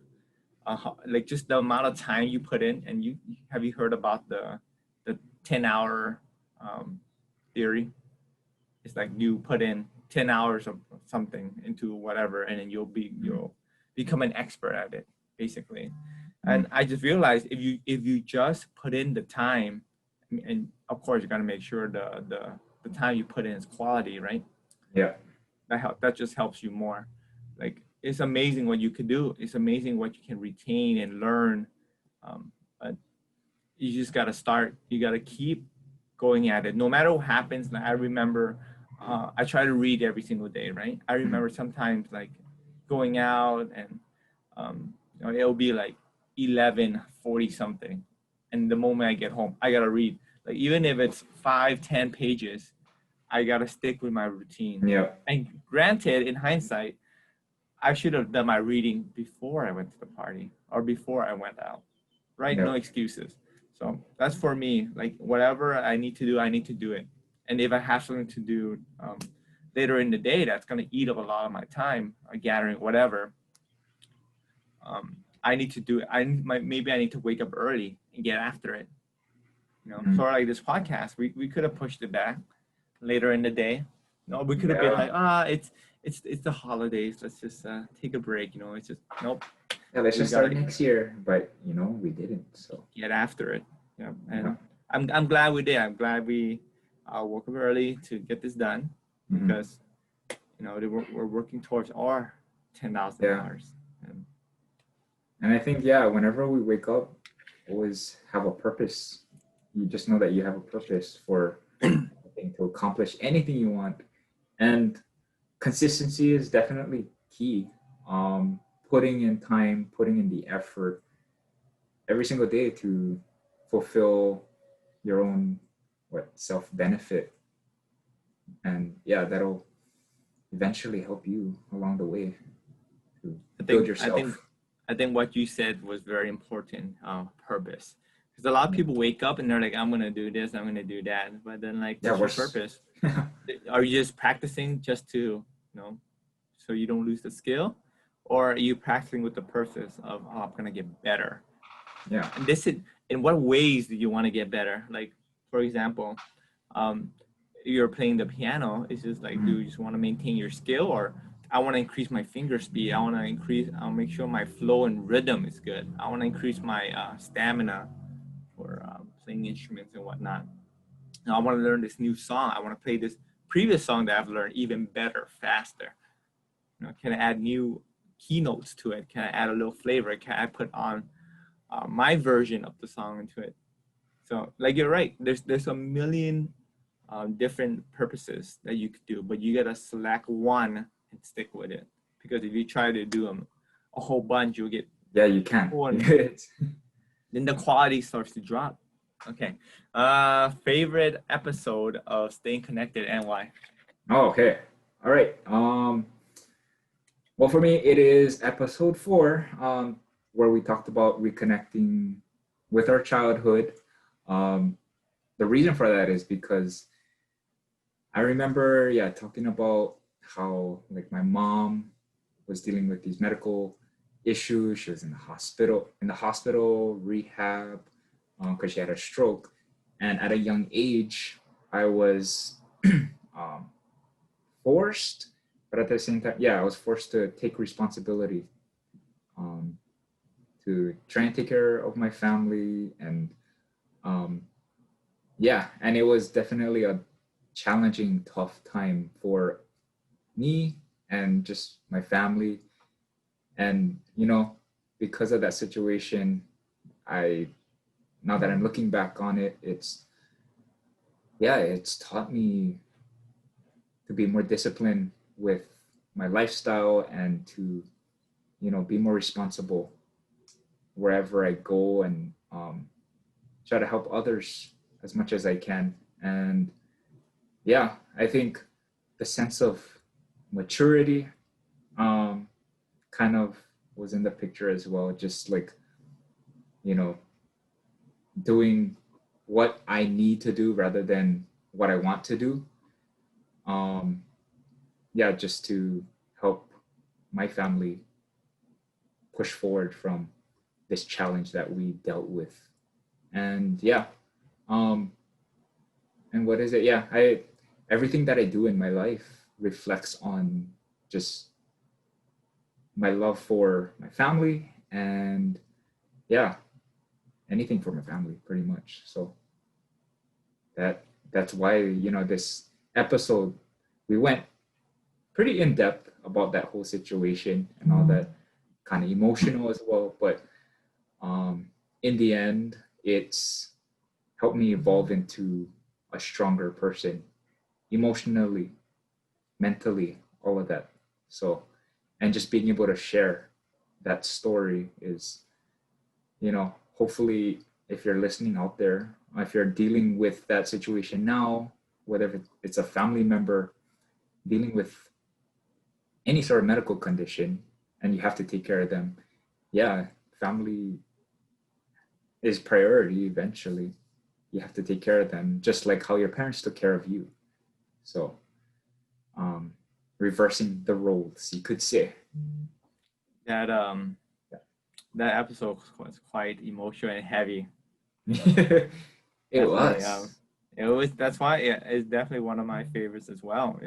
Speaker 2: Like just the amount of time you put in, and you heard about the 10-hour theory? It's like you put in 10 hours of something into whatever, and then you'll become an expert at it, basically. And I just realized if you just put in the time, and of course you got to make sure the time you put in is quality, right?
Speaker 1: Yeah.
Speaker 2: That just helps you more. Like, it's amazing what you can do. It's amazing what you can retain and learn. But you just got to start. You got to keep going at it. No matter what happens. Like, I remember I try to read every single day, right? I remember sometimes like going out and it'll be like 11:40 something. And the moment I get home, I got to read. Like, even if it's 5-10 pages, I got to stick with my routine.
Speaker 1: Yeah.
Speaker 2: And granted, in hindsight, I should have done my reading before I went to the party or before I went out, right? No excuses. So that's for me. Like, whatever I need to do, I need to do it. And if I have something to do later in the day that's going to eat up a lot of my time, gathering, whatever, I need to do it. Maybe I need to wake up early and get after it. Sort of like this podcast, we could have pushed it back later in the day. We could have been like, it's the holidays. Let's just take a break. It's just nope.
Speaker 1: Yeah, let's just start next year. But we didn't. So
Speaker 2: get after it. Yeah, and I'm glad we did. I'm glad we woke up early to get this done because we're working towards our 10,000 hours.
Speaker 1: And I think whenever we wake up, always have a purpose. You just know that you have a purpose for to accomplish anything you want, and consistency is definitely key. Putting in time, putting in the effort every single day to fulfill your own self-benefit, and that'll eventually help you along the way to build yourself.
Speaker 2: I think what you said was very important. Purpose. Because a lot of people wake up and they're like, I'm going to do this, I'm going to do that. But then, like, what's your purpose? Are you just practicing just to, so you don't lose the skill? Or are you practicing with the purpose of, I'm going to get better?
Speaker 1: Yeah.
Speaker 2: And in what ways do you want to get better? Like, for example, you're playing the piano. It's just like, do you just want to maintain your skill? Or I want to increase my finger speed. I'll make sure my flow and rhythm is good. I want to increase my stamina for playing instruments and whatnot. Now, I want to learn this new song. I want to play this previous song that I've learned even better, faster. Can I add new keynotes to it? Can I add a little flavor? Can I put on my version of the song into it? So, like, you're right. There's a million different purposes that you could do, but you gotta select one and stick with it. Because if you try to do a whole bunch, you'll get
Speaker 1: you can.
Speaker 2: then the quality starts to drop. Okay. Favorite episode of Staying Connected and why?
Speaker 1: Oh, okay. All right. Well, for me, it is episode 4, where we talked about reconnecting with our childhood. Um, the reason for that is because I remember, yeah, talking about how like my mom was dealing with these medical issues. She was in the hospital rehab, because she had a stroke, and at a young age, I was um, forced, but at the same time, yeah, I was forced to take responsibility, um, to try and take care of my family, and um, yeah, and it was definitely a challenging, tough time for me and just my family. And because of that situation, I now that I'm looking back on it, it's taught me to be more disciplined with my lifestyle and to be more responsible wherever I go, and try to help others as much as I can. And yeah, I think the sense of maturity, kind of was in the picture as well. Just like, you know, doing what I need to do rather than what I want to do. Um, yeah, just to help my family push forward from this challenge that we dealt with. And yeah, um, and what is it? Yeah, I everything that I do in my life reflects on just my love for my family, and yeah, anything for my family pretty much. So that's why this episode, we went pretty in depth about that whole situation and all that, kind of emotional as well, but in the end it's helped me evolve into a stronger person, emotionally, mentally, all of that. So, and just being able to share that story is, hopefully, if you're listening out there, if you're dealing with that situation now, whether it's a family member dealing with any sort of medical condition and you have to take care of them, yeah, family is priority eventually. You have to take care of them just like how your parents took care of you. So, um, reversing the roles, you could say.
Speaker 2: That that episode was quite emotional and heavy.
Speaker 1: It
Speaker 2: Definitely.
Speaker 1: was.
Speaker 2: It was. That's why it's definitely one of my favorites as well.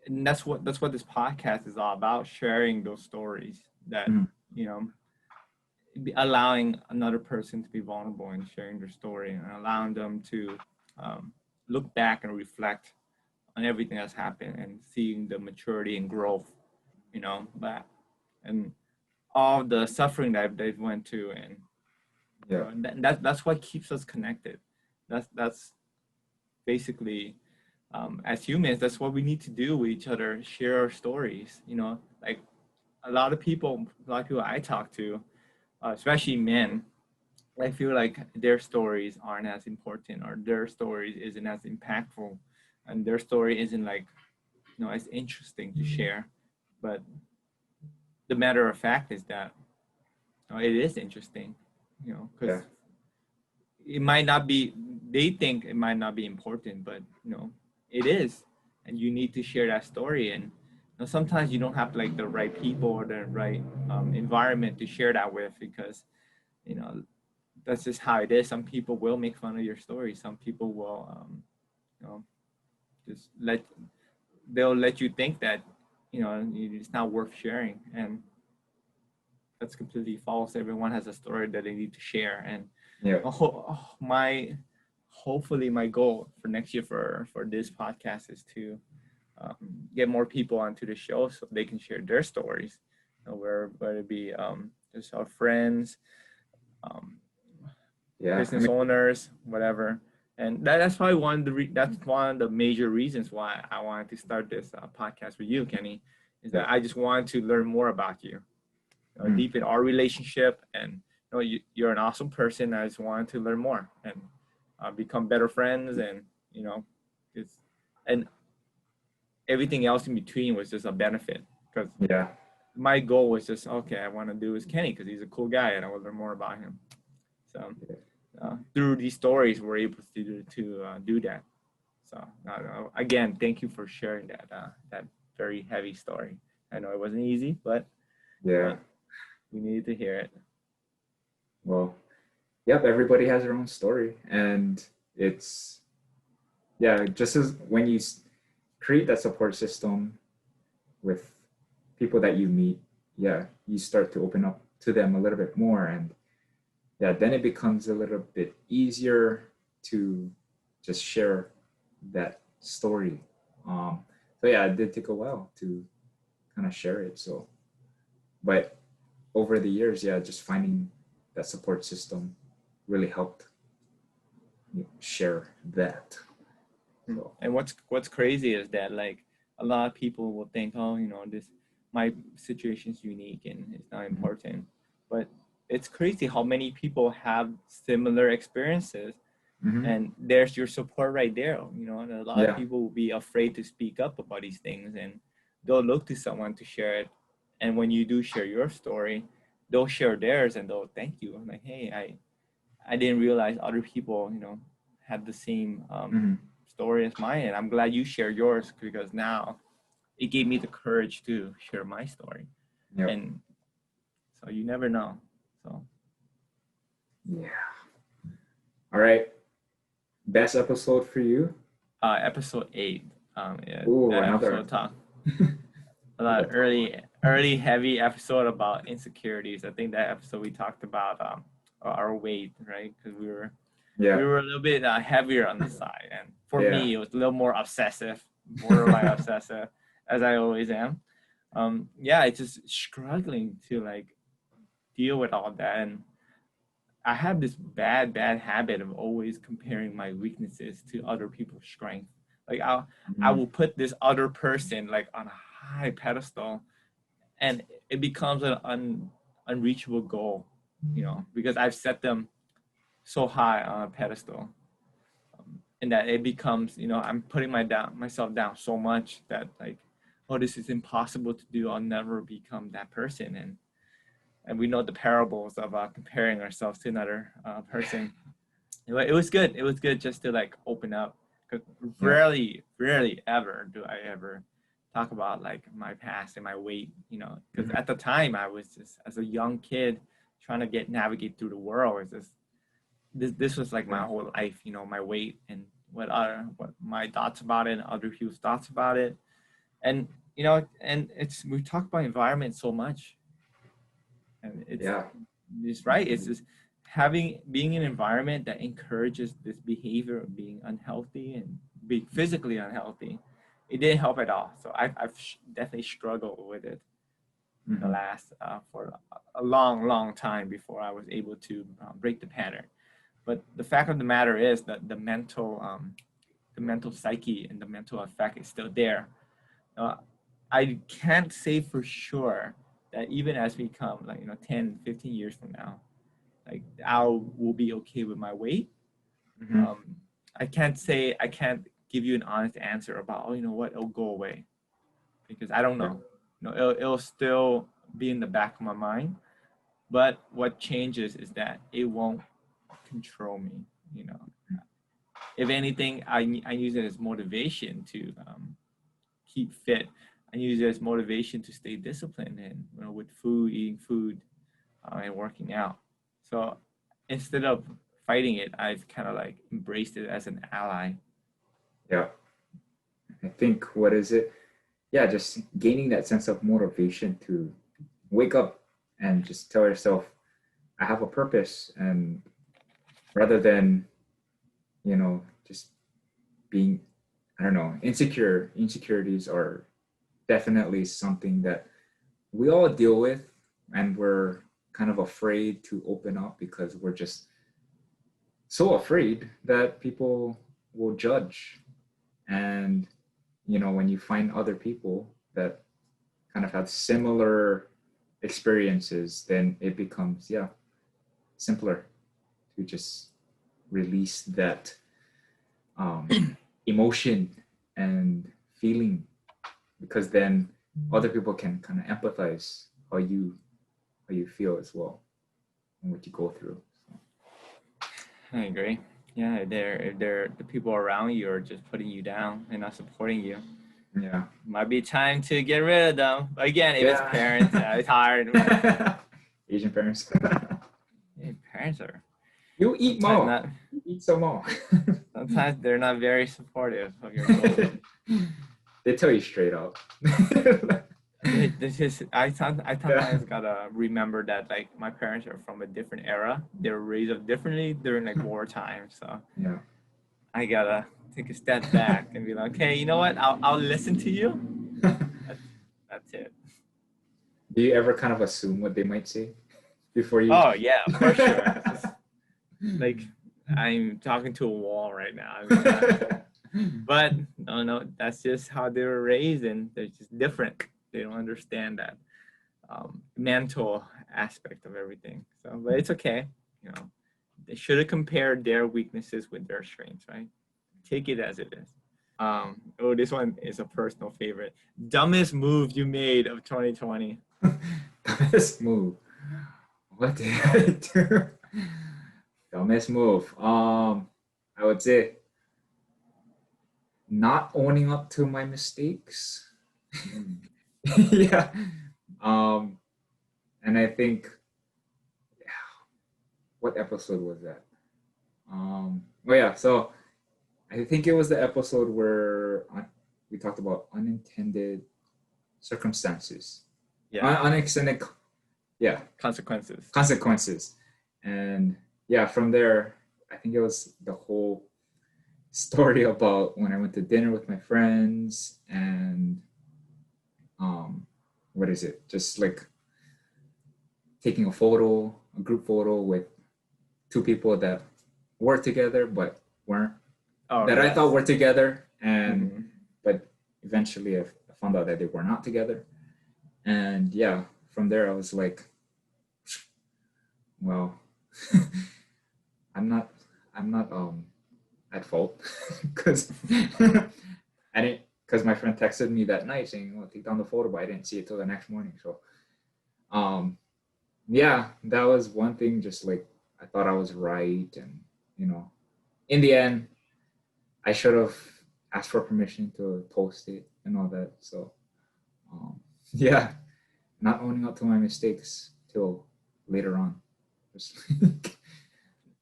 Speaker 2: And that's what this podcast is all about: sharing those stories that
Speaker 1: Mm.
Speaker 2: you know, allowing another person to be vulnerable and sharing their story, and allowing them to look back and reflect on everything that's happened and seeing the maturity and growth, but and all the suffering that they've went to, and
Speaker 1: Yeah.
Speaker 2: that's what keeps us connected. That's basically, as humans, that's what we need to do with each other, share our stories. Like a lot of people I talk to, especially men, I feel like their stories aren't as important, or their stories isn't as impactful, and their story isn't like as interesting to share. But the matter of fact is that it is interesting,
Speaker 1: Yeah.
Speaker 2: because it might not be. They think it might not be important, but it is, and you need to share that story. And sometimes you don't have like the right people or the right environment to share that with, because you know that's just how it is. Some people will make fun of your story. Some people will, you know, just they'll let you think that, it's not worth sharing, and that's completely false. Everyone has a story that they need to share, and
Speaker 1: Yeah.
Speaker 2: hopefully my goal for next year for this podcast is to get more people onto the show so they can share their stories, where it be just our friends, um,
Speaker 1: Yeah. I
Speaker 2: business
Speaker 1: mean,
Speaker 2: owners, whatever. And that's probably that's one of the major reasons why I wanted to start this podcast with you, Kenny, is
Speaker 1: yeah.
Speaker 2: that I just wanted to learn more about you,
Speaker 1: Mm.
Speaker 2: deepen our relationship, and know, you're an awesome person. I just wanted to learn more and become better friends, and you know, it's and everything else in between was just a benefit because
Speaker 1: Yeah.
Speaker 2: my goal was just okay. I want to do is Kenny because he's a cool guy, and I will learn more about him. So through these stories, we're able to do that. So again, thank you for sharing that very heavy story. I know it wasn't easy, but
Speaker 1: Yeah.
Speaker 2: we needed to hear it.
Speaker 1: Well, yep, everybody has their own story. And it's, yeah, just as when you create that support system with people that you meet, yeah, you start to open up to them a little bit more. And yeah, then it becomes a little bit easier to just share that story. So yeah, it did take a while to kind of share it. So, but over the years, yeah, just finding that support system really helped share that. So,
Speaker 2: And what's crazy is that like a lot of people will think, oh, this my situation's unique and it's not important, but it's crazy how many people have similar experiences, and there's your support right there. And a lot of
Speaker 1: yeah,
Speaker 2: people will be afraid to speak up about these things, and they'll look to someone to share it. And when you do share your story, they'll share theirs and they'll thank you. I'm like, hey, I didn't realize other people, had the same story as mine, and I'm glad you share yours because now it gave me the courage to share my story.
Speaker 1: yep.
Speaker 2: And so you never know. So
Speaker 1: Yeah. All right. Best episode for you?
Speaker 2: episode 8. Yeah,
Speaker 1: Ooh,
Speaker 2: that
Speaker 1: another.
Speaker 2: episode talk a lot of early heavy episode about insecurities. I think that episode we talked about our weight, right? Because we
Speaker 1: Yeah.
Speaker 2: were a little bit heavier on the side, and for
Speaker 1: Yeah.
Speaker 2: me it was a little more obsessive, borderline obsessive, as I always am. Yeah, it's just struggling to like deal with all that, and I have this bad habit of always comparing my weaknesses to other people's strength. Like I will put this other person like on a high pedestal, and it becomes an unreachable goal, because I've set them so high on a pedestal, and that it becomes, I'm putting myself down so much that like, oh, this is impossible to do. I'll never become that person, and we know the parables of comparing ourselves to another person. It was good. It was good just to like open up, because
Speaker 1: Yeah.
Speaker 2: rarely ever do I ever talk about like my past and my weight. Because at the time I was just as a young kid trying to navigate through the world. It's just this was like my whole life. My weight and what my thoughts about it and other people's thoughts about it, and and we talk about environment so much, and
Speaker 1: Yeah.
Speaker 2: it's right. It's just being in an environment that encourages this behavior of being unhealthy and being physically unhealthy. It didn't help at all. So I've definitely struggled with it in the last for a long time before I was able to break the pattern. But the fact of the matter is that the mental psyche and the mental effect is still there. uh, I can't say for sure that even as we come like 10, 15 years from now, like I will be okay with my weight. I can't give you an honest answer about, oh, what, it'll go away, because I don't know. It'll still be in the back of my mind. But what changes is that it won't control me. If anything, I use it as motivation to keep fit. I use it as motivation to stay disciplined and with food, eating food, and working out. So instead of fighting it, I've kind of like embraced it as an ally.
Speaker 1: Yeah. I think what is it? Yeah, just gaining that sense of motivation to wake up and just tell yourself, I have a purpose. And rather than, just being, I don't know, insecurities are definitely something that we all deal with, and we're kind of afraid to open up because we're just so afraid that people will judge. And when you find other people that kind of have similar experiences, then it becomes, yeah, simpler to just release that emotion and feeling, because then other people can kind of empathize how you feel as well and what you go through. So.
Speaker 2: I agree. Yeah, if they're the people around you are just putting you down and not supporting you.
Speaker 1: Yeah,
Speaker 2: might be time to get rid of them. Again, if it's
Speaker 1: yeah.
Speaker 2: parents, it's hard.
Speaker 1: Asian parents.
Speaker 2: Yeah, parents are
Speaker 1: You eat
Speaker 2: sometimes
Speaker 1: more.
Speaker 2: not.
Speaker 1: You eat some more.
Speaker 2: Sometimes they're not very supportive of your goals.
Speaker 1: They tell you straight up.
Speaker 2: This is I sometimes gotta remember that like my parents are from a different era. They were raised up differently during like wartime. So
Speaker 1: Yeah.
Speaker 2: I gotta take a step back and be like, okay, you know what? I'll listen to you. That's it.
Speaker 1: Do you ever kind of assume what they might say before you?
Speaker 2: Oh yeah, for sure. Just, like I'm talking to a wall right now. I mean, but no, that's just how they were raised, and they're just different. They don't understand that mental aspect of everything. So, but it's okay. You know, they should have compared their weaknesses with their strengths, right? Take it as it is. Oh, this one is a personal favorite. Dumbest move you made of 2020.
Speaker 1: Dumbest move. What did I do? Dumbest move. I would say not owning up to my mistakes. Yeah. Um, and I think, what episode was that? Oh yeah, so I think it was the episode where we talked about unintended circumstances.
Speaker 2: Yeah.
Speaker 1: Unextended, yeah,
Speaker 2: Consequences.
Speaker 1: And yeah, from there, I think it was the whole story about when I went to dinner with my friends and what is it? Just like taking a group photo with two people that were together but weren't. That I thought were together, and but eventually I found out that they were not together. And yeah, from there I was like, well, I'm not at fault because I didn't, because my friend texted me that night saying, "Well, take down the photo," but I didn't see it till the next morning. So, yeah, that was one thing. Just like I thought I was right, and in the end, I should have asked for permission to post it and all that. So, yeah, not owning up to my mistakes till later on. Just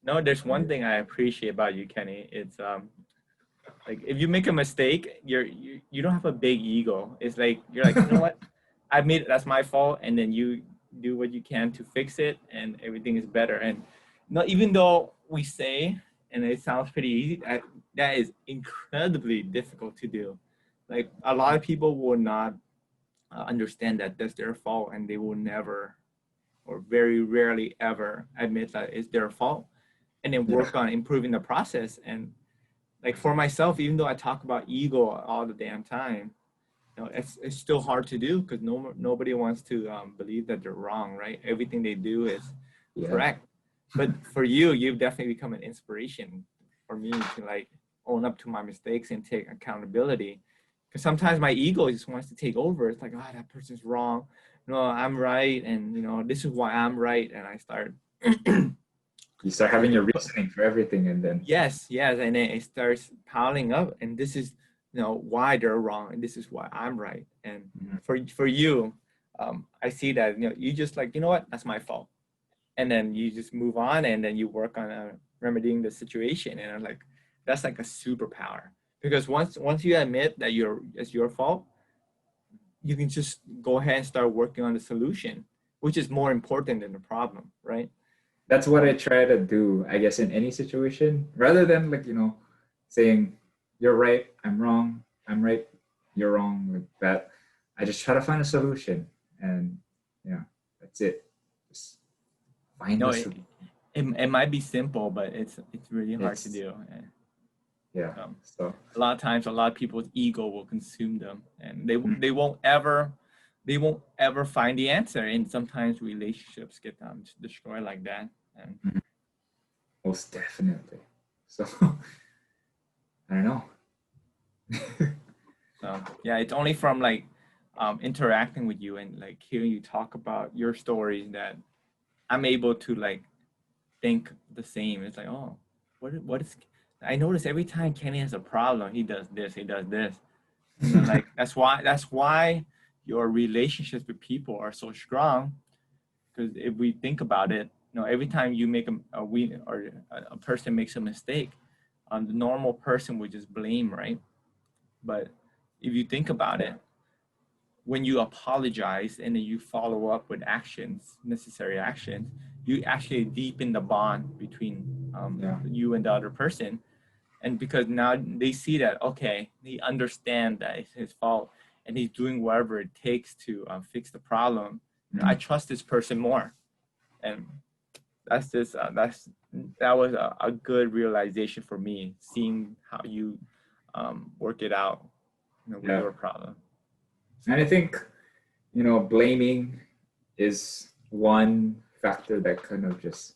Speaker 2: No, there's one thing I appreciate about you, Kenny. It's like if you make a mistake, you don't have a big ego. It's like you're like, you know what? I made it, that's my fault, and then you do what you can to fix it, and everything is better. And not even though we say, and it sounds pretty easy, that is incredibly difficult to do. Like a lot of people will not understand that that's their fault, and they will never, or very rarely ever, admit that it's their fault, and then work on improving the process. And like for myself, even though I talk about ego all the damn time, it's still hard to do because nobody wants to believe that they're wrong, right? Everything they do is correct. But for you, you've definitely become an inspiration for me to like own up to my mistakes and take accountability. Because sometimes my ego just wants to take over. It's like, oh, that person's wrong. No, I'm right, and this is why I'm right. And I start.
Speaker 1: You start having your reasoning for everything, and then
Speaker 2: yes, and then it starts piling up, and this is why they're wrong, and this is why I'm right. And for you, I see that you just like, you know what, that's my fault, and then you just move on, and then you work on remedying the situation. And I'm like, that's like a superpower, because once you admit that it's your fault, you can just go ahead and start working on the solution, which is more important than the problem, right?
Speaker 1: That's what I try to do, I guess, in any situation, rather than like saying you're right, I'm wrong, I'm right, you're wrong, like that. I just try to find a solution, and yeah, that's it. Just find a solution.
Speaker 2: It might be simple, but it's really hard to do.
Speaker 1: Yeah. So
Speaker 2: a lot of times, a lot of people's ego will consume them, and they won't ever find the answer. And sometimes relationships get destroyed like that. And
Speaker 1: most definitely. So I don't know.
Speaker 2: so yeah, it's only from like interacting with you and like hearing you talk about your stories that I'm able to like think the same. It's like, oh, what is I notice every time Kenny has a problem, he does this, he does this. And then like that's why your relationships with people are so strong. Because if we think about it, you know, every time you make a person makes a mistake, the normal person would just blame, right? But if you think about it, when you apologize and then you follow up with actions, necessary actions, you actually deepen the bond between you and the other person. And because now they see that, okay, he understands that it's his fault and he's doing whatever it takes to fix the problem. I trust this person more. And that's just, that was a good realization for me, seeing how you work it out, you know, with your problem.
Speaker 1: And I think, you know, blaming is one factor that kind of just,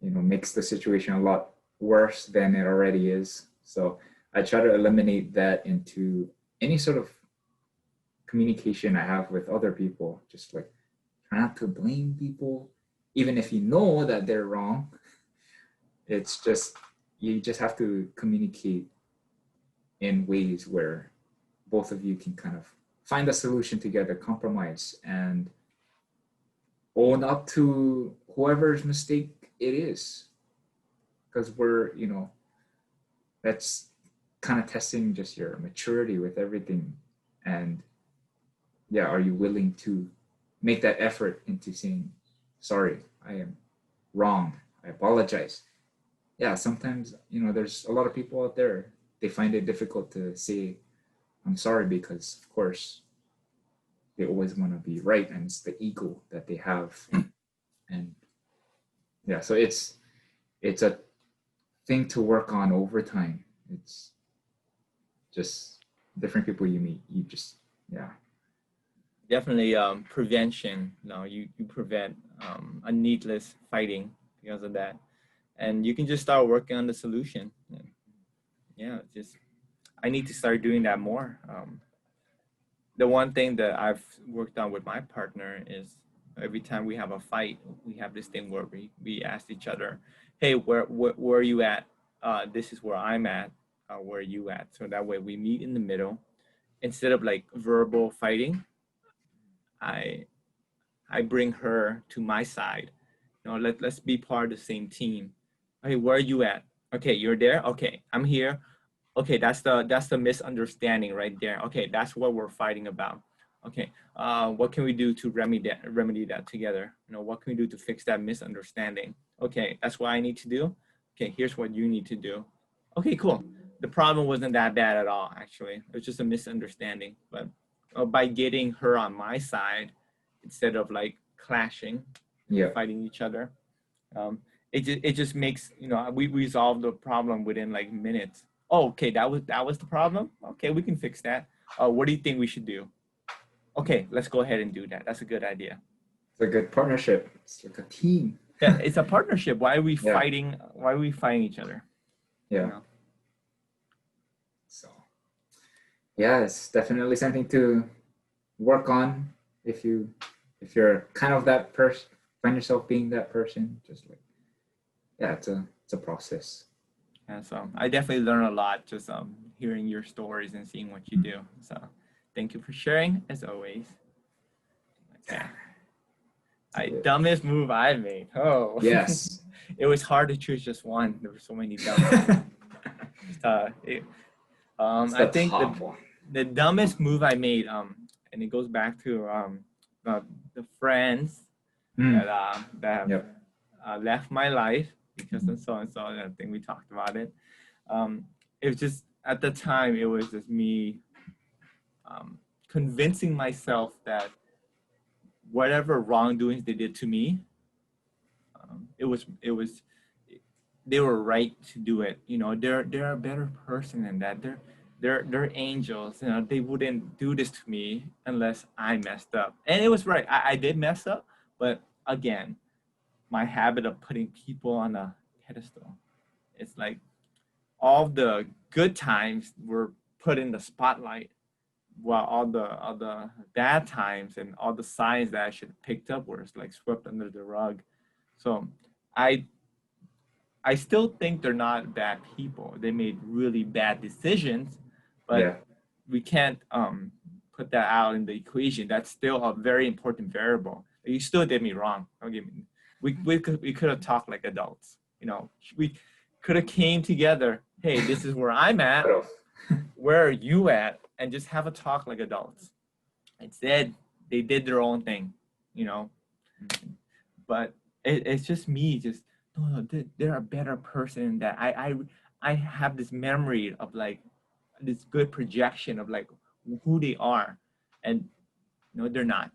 Speaker 1: you know, makes the situation a lot worse than it already is. So I try to eliminate that into any sort of communication I have with other people. Just like try not to blame people, even if you know that they're wrong. It's just, you just have to communicate in ways where both of you can kind of find a solution together, compromise, and own up to whoever's mistake it is. Because we're, you know, that's kind of testing just your maturity with everything. And yeah, are you willing to make that effort into saying, sorry, I am wrong, I apologize. Yeah, sometimes, you know, there's a lot of people out there, they find it difficult to say, I'm sorry, because of course they always want to be right, and it's the ego that they have. And yeah, so it's a thing to work on over time. It's just different people you meet, you just, yeah.
Speaker 2: Definitely prevention. No, you prevent a needless fighting because of that. And you can just start working on the solution. And yeah, just I need to start doing that more. The one thing that I've worked on with my partner is every time we have a fight, we have this thing where we ask each other, "Hey, where are you at? This is where I'm at. Where are you at?" So that way we meet in the middle instead of like verbal fighting. I I bring her to my side. You know, let's be part of the same team. Hey, where are you at? Okay, you're there. Okay, I'm here. Okay, that's the misunderstanding right there. Okay, that's what we're fighting about. Okay, what can we do to remedy that together? You know, what can we do to fix that misunderstanding? Okay, that's what I need to do. Okay, here's what you need to do. Okay, cool. The problem wasn't that bad at all, actually. It was just a misunderstanding. But by getting her on my side, instead of like clashing, fighting each other, it just makes, you know, we resolve the problem within like minutes. Oh, okay, that was the problem. Okay, we can fix that. What do you think we should do? Okay, let's go ahead and do that. That's a good idea.
Speaker 1: It's a good partnership. It's like a team.
Speaker 2: Yeah, it's a partnership. Why are we fighting? Why are we fighting each other?
Speaker 1: Yeah. You know? So, yeah, it's definitely something to work on if you're kind of that person, find yourself being that person. Just like, yeah, it's a process.
Speaker 2: Yeah, so I definitely learn a lot just hearing your stories and seeing what you do. So, thank you for sharing as always. Okay. Dumbest move I've made. Oh.
Speaker 1: Yes.
Speaker 2: It was hard to choose just one. There were so many dumb moves. I think the dumbest move I made, and it goes back to the friends that have left my life because of so and so. I think we talked about it. It was just at the time it was just me convincing myself that whatever wrongdoings they did to me, it was they were right to do it. You know, they're a better person than that. They're angels. You know, they wouldn't do this to me unless I messed up. And it was right. I did mess up, but again, my habit of putting people on a pedestal. It's like all the good times were put in the spotlight, while all the bad times and all the signs that I should have picked up were like swept under the rug. So I I still think they're not bad people. They made really bad decisions, but
Speaker 1: Yeah.
Speaker 2: we can't put that out in the equation. That's still a very important variable. You still did me wrong. Don't get me. We could have talked like adults. You know, we could have came together. Hey, this is where I'm at. Where are you at? And just have a talk like adults. Instead, they did their own thing. You know, but it's just me. Just no, they're a better person. That I have this memory of like this good projection of like who they are, and no, they're not.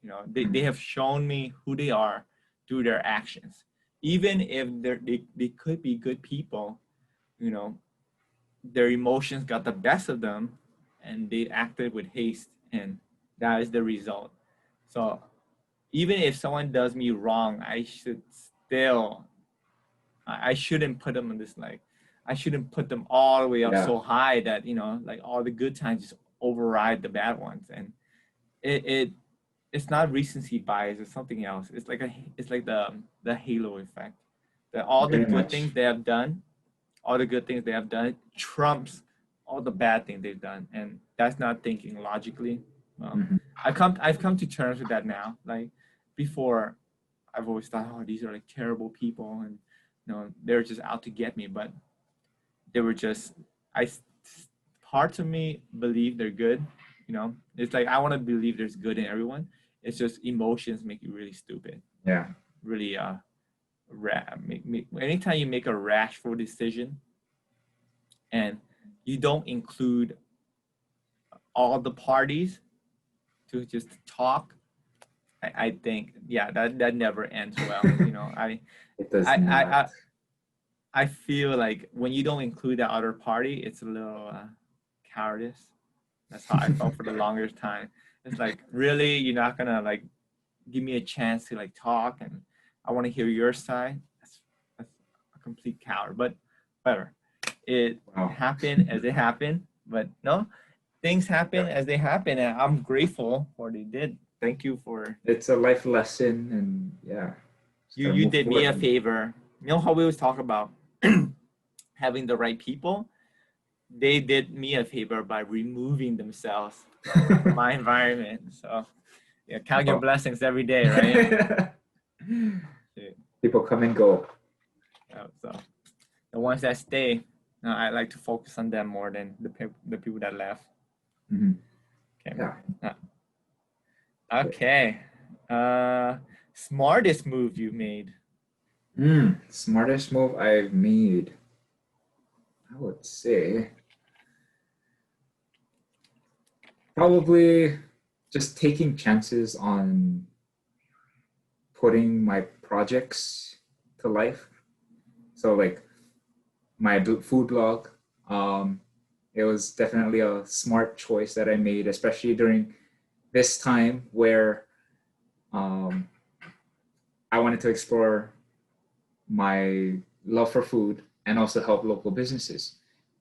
Speaker 2: You know, they have shown me who they are through their actions. Even if they could be good people, you know, their emotions got the best of them, and they acted with haste, and that is the result. So even if someone does me wrong, I should still I shouldn't put them on this like I shouldn't put them all the way up
Speaker 1: Yeah.
Speaker 2: so high that you know like all the good times just override the bad ones. And it it's not recency bias, it's something else. It's like the halo effect, that all the
Speaker 1: Very
Speaker 2: good
Speaker 1: much.
Speaker 2: things they have done, all the good things they have done trumps all the bad things they've done. And that's not thinking logically.
Speaker 1: Mhm.
Speaker 2: I've come to terms with that now. Like before, I've always thought, oh, these are like terrible people, and you know they're just out to get me. But they were just I parts of me believe they're good. You know, it's like I want to believe there's good in everyone. It's just emotions make you really stupid.
Speaker 1: Yeah.
Speaker 2: Really anytime you make a rashful decision and you don't include all the parties to just talk, I think yeah that never ends well. You know,
Speaker 1: It does
Speaker 2: I I
Speaker 1: not.
Speaker 2: I I feel like when you don't include that other party, it's a little cowardice. That's how I felt for the longest time. It's like, really, you're not gonna like give me a chance to like talk, and I want to hear your side. That's a complete coward. But whatever, it
Speaker 1: Wow.
Speaker 2: happened as it happened. But no, things happen
Speaker 1: Yeah.
Speaker 2: as they happen, and I'm grateful for they did. Thank you for
Speaker 1: It's a life lesson, and yeah, just
Speaker 2: you.
Speaker 1: gotta
Speaker 2: You
Speaker 1: move
Speaker 2: did me a
Speaker 1: forward.
Speaker 2: favor. You know how we always talk about having the right people. They did me a favor by removing themselves from my environment. So yeah, count your
Speaker 1: Wow.
Speaker 2: blessings every day, right?
Speaker 1: People come and go.
Speaker 2: So the ones that stay, I like to focus on them more than the people that left.
Speaker 1: Mhm.
Speaker 2: Okay.
Speaker 1: Yeah.
Speaker 2: Okay. Smartest move you made.
Speaker 1: Smartest move I've made, I would say, probably just taking chances on putting my projects to life. So like my food blog, um, it was definitely a smart choice that I made, especially during this time where um, I wanted to explore my love for food and also help local businesses,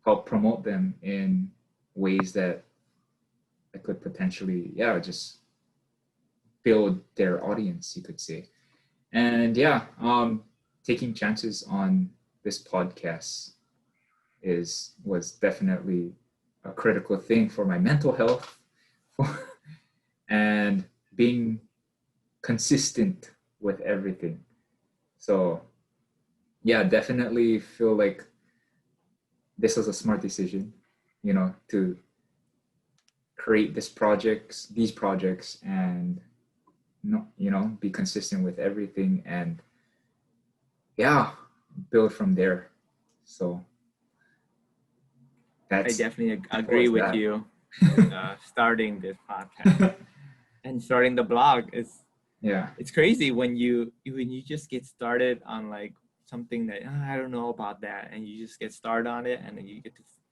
Speaker 1: help promote them in ways that I could potentially, yeah, just build their audience, you could say. And yeah, taking chances on this podcast was definitely a critical thing for my mental health and being consistent with everything. So yeah, definitely feel like this was a smart decision, to create these projects, and be consistent with everything, and yeah, build from there. So
Speaker 2: I
Speaker 1: that's
Speaker 2: definitely
Speaker 1: simple
Speaker 2: agree
Speaker 1: as
Speaker 2: with
Speaker 1: that.
Speaker 2: you. Starting this podcast and starting the blog is
Speaker 1: Yeah.
Speaker 2: it's crazy when you just get started on like something that I don't know about that, and you just get started on it, and then you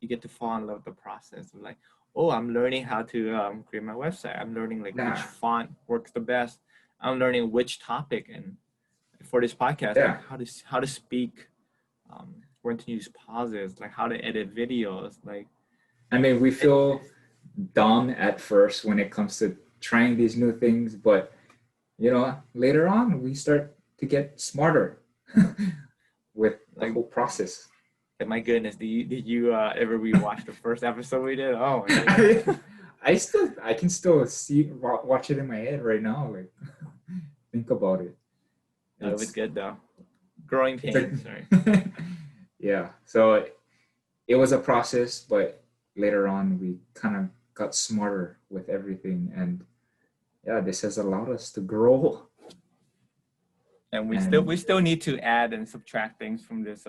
Speaker 2: get to fall in love with the process of like, oh, I'm learning how to create my website. I'm learning like which
Speaker 1: Yeah.
Speaker 2: font works the best. I'm learning which topic, and for this podcast,
Speaker 1: Yeah.
Speaker 2: like how to speak, when to use pauses, like how to edit videos. Like,
Speaker 1: I mean, we feel dumb at first when it comes to trying these new things, but later on we start to get smarter with the
Speaker 2: like,
Speaker 1: whole process.
Speaker 2: my goodness, did you ever rewatch the first episode we did? Oh my goodness.
Speaker 1: I can still watch it in my head right now. Like, think about it.
Speaker 2: No, it was good though. Growing pains. Sorry.
Speaker 1: Yeah. So it was a process, but later on we kind of got smarter with everything, and yeah, this has allowed us to grow.
Speaker 2: And we still need to add and subtract things from this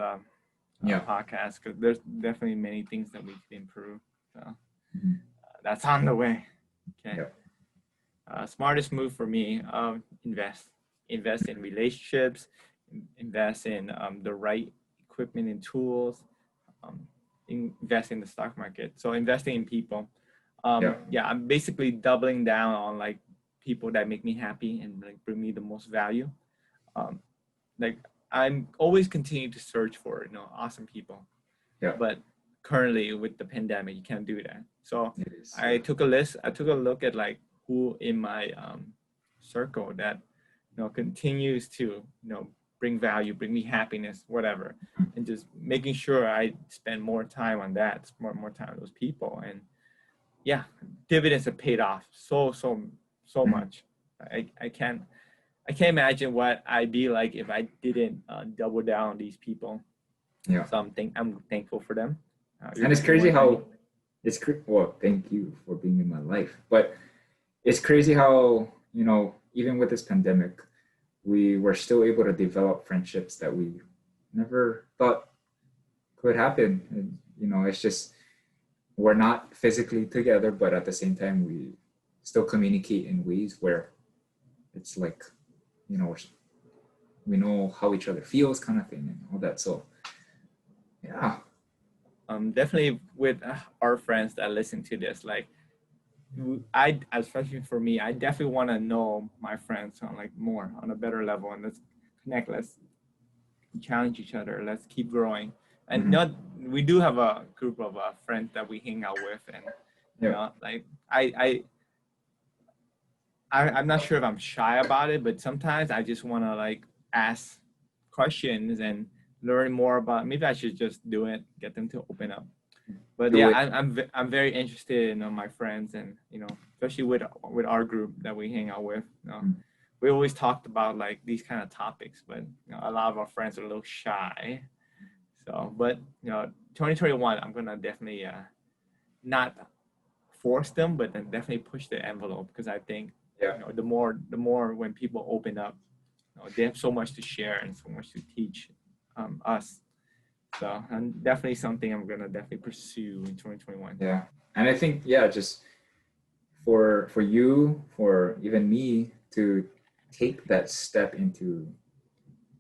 Speaker 2: podcast, because there's definitely many things that we can improve. So that's on the way. Okay. Yep. Smartest move for me: invest in relationships, invest in the right equipment and tools, invest in the stock market. So investing in people. Yeah, I'm basically doubling down on like people that make me happy and like bring me the most value. Like I'm always continuing to search for awesome people.
Speaker 1: Yeah.
Speaker 2: But currently with the pandemic, you can't do that. So I took a look at like who in my circle that continues to bring value, bring me happiness, whatever, and just making sure I spend more time on that, more time on those people. And yeah, dividends have paid off so much. I can't imagine what I'd be like if I didn't double down on these people.
Speaker 1: Yeah.
Speaker 2: So I'm thankful for them.
Speaker 1: And it's crazy how well, thank you for being in my life. But it's crazy how, even with this pandemic, we were still able to develop friendships that we never thought could happen. And, it's just, we're not physically together, but at the same time, we still communicate in ways where it's like, we know how each other feels, kind of thing, and all that. So, yeah.
Speaker 2: Definitely with our friends that listen to this, like especially for me, I definitely want to know my friends on like more on a better level, and let's connect, let's challenge each other, let's keep growing. And we do have a group of friends that we hang out with, and like I'm not sure if I'm shy about it, but sometimes I just want to like ask questions and learn more about. Maybe I should just do it, get them to open up. But I'm very interested in my friends, and especially with our group that we hang out with. We always talked about like these kind of topics, but a lot of our friends are a little shy. So, but 2021, I'm gonna definitely not force them, but then definitely push the envelope, because I think the more when people open up, they have so much to share and so much to teach us. So, and definitely something I'm gonna definitely pursue in 2021.
Speaker 1: Yeah, and I think just for you, for even me to take that step into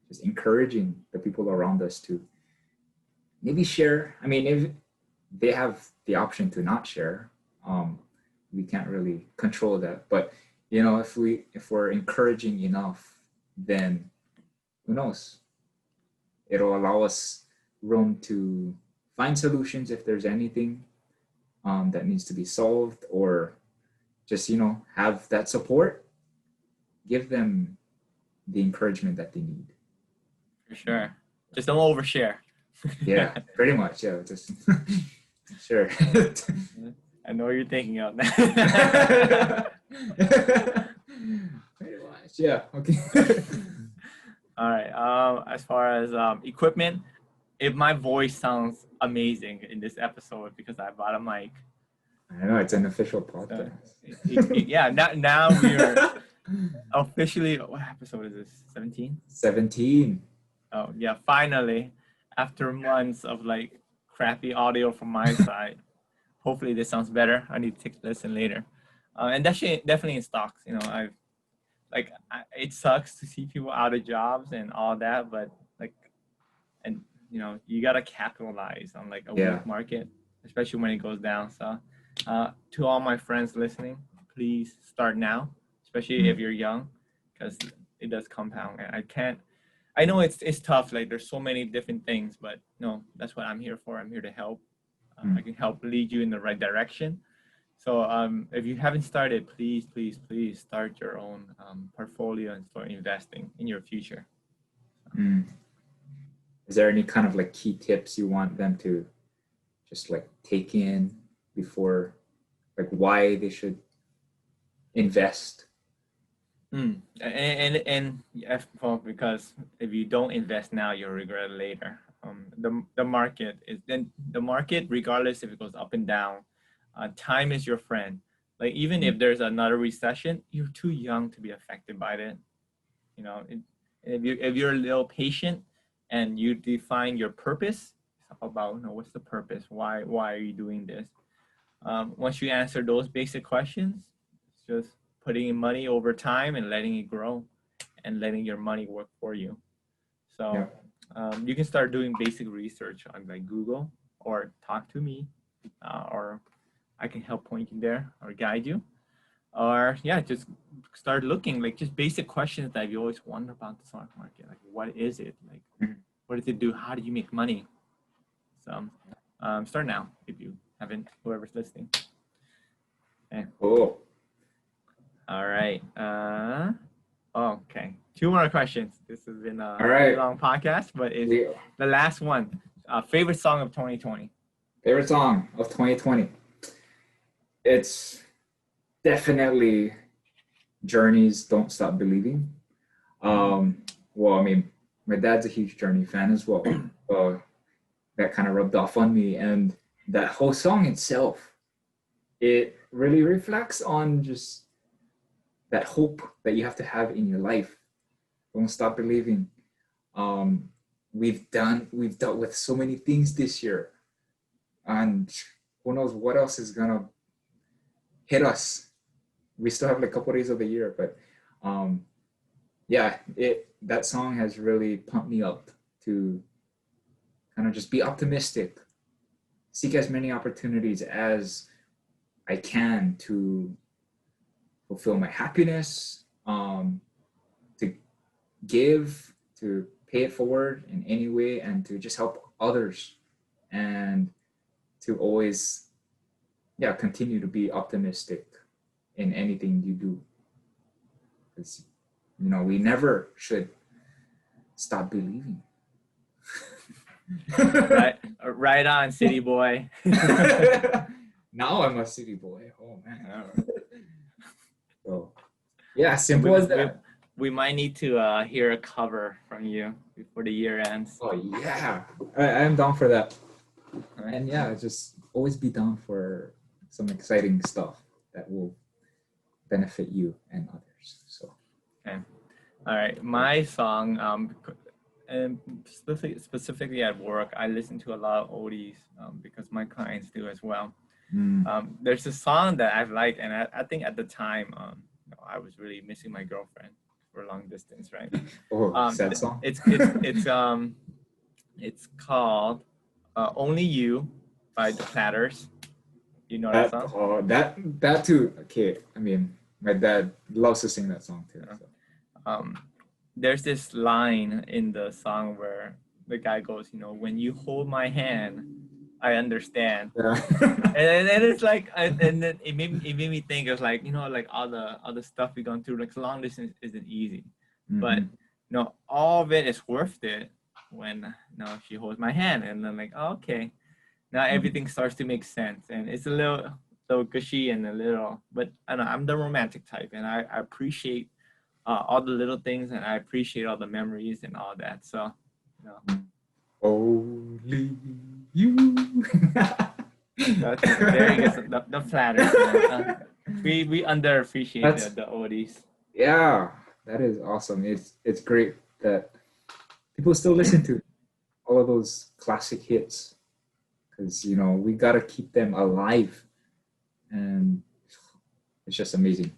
Speaker 1: just encouraging the people around us to maybe share. I mean, if they have the option to not share, we can't really control that. But if we're encouraging enough, then who knows? It'll allow us room to find solutions if there's anything that needs to be solved, or just have that support. Give them the encouragement that they need.
Speaker 2: For sure. Just don't overshare.
Speaker 1: Yeah, pretty much. Yeah, just sure.
Speaker 2: I know what you're thinking of that.
Speaker 1: Pretty much. Yeah. Okay.
Speaker 2: All right. As far as equipment, if my voice sounds amazing in this episode because I bought a mic.
Speaker 1: I know it's an official podcast.
Speaker 2: Yeah. Now we're officially. What episode is this? 17.
Speaker 1: 17.
Speaker 2: Oh yeah! Finally, after months of like crappy audio from my side, hopefully this sounds better. I need to take a listen later. And definitely in stocks. It sucks to see people out of jobs and all that, but you gotta capitalize on like a weak market, especially when it goes down. So, to all my friends listening, please start now, especially if you're young, because it does compound. And I can't I know it's tough. Like there's so many different things, but no, that's what I'm here for. I'm here to help. I can help lead you in the right direction. So if you haven't started, please, please, please start your own portfolio and start investing in your future.
Speaker 1: Is there any kind of like key tips you want them to just like take in before, like why they should invest?
Speaker 2: And well, because if you don't invest now, you'll regret it later. The market regardless if it goes up and down, time is your friend. Like even if there's another recession, you're too young to be affected by it. You know, if you're a little patient and you define your purpose, it's all about what's the purpose? Why are you doing this? Once you answer those basic questions, it's just putting in money over time and letting it grow and letting your money work for you. So you can start doing basic research on like Google or talk to me or I can help point you there or guide you. Or just start looking like just basic questions that you always wonder about the stock market. Like what is it? Like what does it do? How do you make money? So start now if you haven't, whoever's listening. Okay.
Speaker 1: Cool.
Speaker 2: All right. Okay. 2 more questions. This has been a
Speaker 1: very
Speaker 2: long podcast, but it's the last one. Favorite song of 2020?
Speaker 1: Favorite song of 2020? It's definitely Journey's Don't Stop Believing. Well, I mean, my dad's a huge Journey fan as well. That kind of rubbed off on me. And that whole song itself, it really reflects on just that hope that you have to have in your life. Don't stop believing. We've dealt with so many things this year, and who knows what else is gonna hit us. We still have like a couple days of the year, but that song has really pumped me up to kind of just be optimistic, seek as many opportunities as I can to fulfill my happiness, to give, to pay it forward in any way, and to just help others, and to always continue to be optimistic in anything you do, because we never should stop believing.
Speaker 2: right on, city boy.
Speaker 1: Now I'm a city boy. Oh man. So simple as that.
Speaker 2: We might need to hear a cover from you before the year ends.
Speaker 1: Oh yeah, I am down for that. Right. And just always be down for some exciting stuff that will benefit you and others. So
Speaker 2: okay. All right, my song, and specifically at work, I listen to a lot of oldies because my clients do as well. There's a song that I've liked, and I think at the time I was really missing my girlfriend for long distance, right?
Speaker 1: Sad song.
Speaker 2: It's called "Only You" by the Platters. You know that song?
Speaker 1: That too. Okay, I mean, my dad loves to sing that song too. So.
Speaker 2: There's this line in the song where the guy goes, when you hold my hand, I understand. Yeah. and it's like, and then it made me think of like, like all the stuff we've gone through. Like long distance isn't easy, but all of it is worth it when she holds my hand, and then like, oh, okay, now everything starts to make sense, and it's a little gushy and a little, but I know I'm the romantic type, and I appreciate all the little things, and I appreciate all the memories and all that. So,
Speaker 1: Only you.
Speaker 2: There you go. The Platters. We underappreciate the oldies.
Speaker 1: Yeah, that is awesome. It's great that people still listen to all of those classic hits, because we gotta keep them alive, and it's just amazing.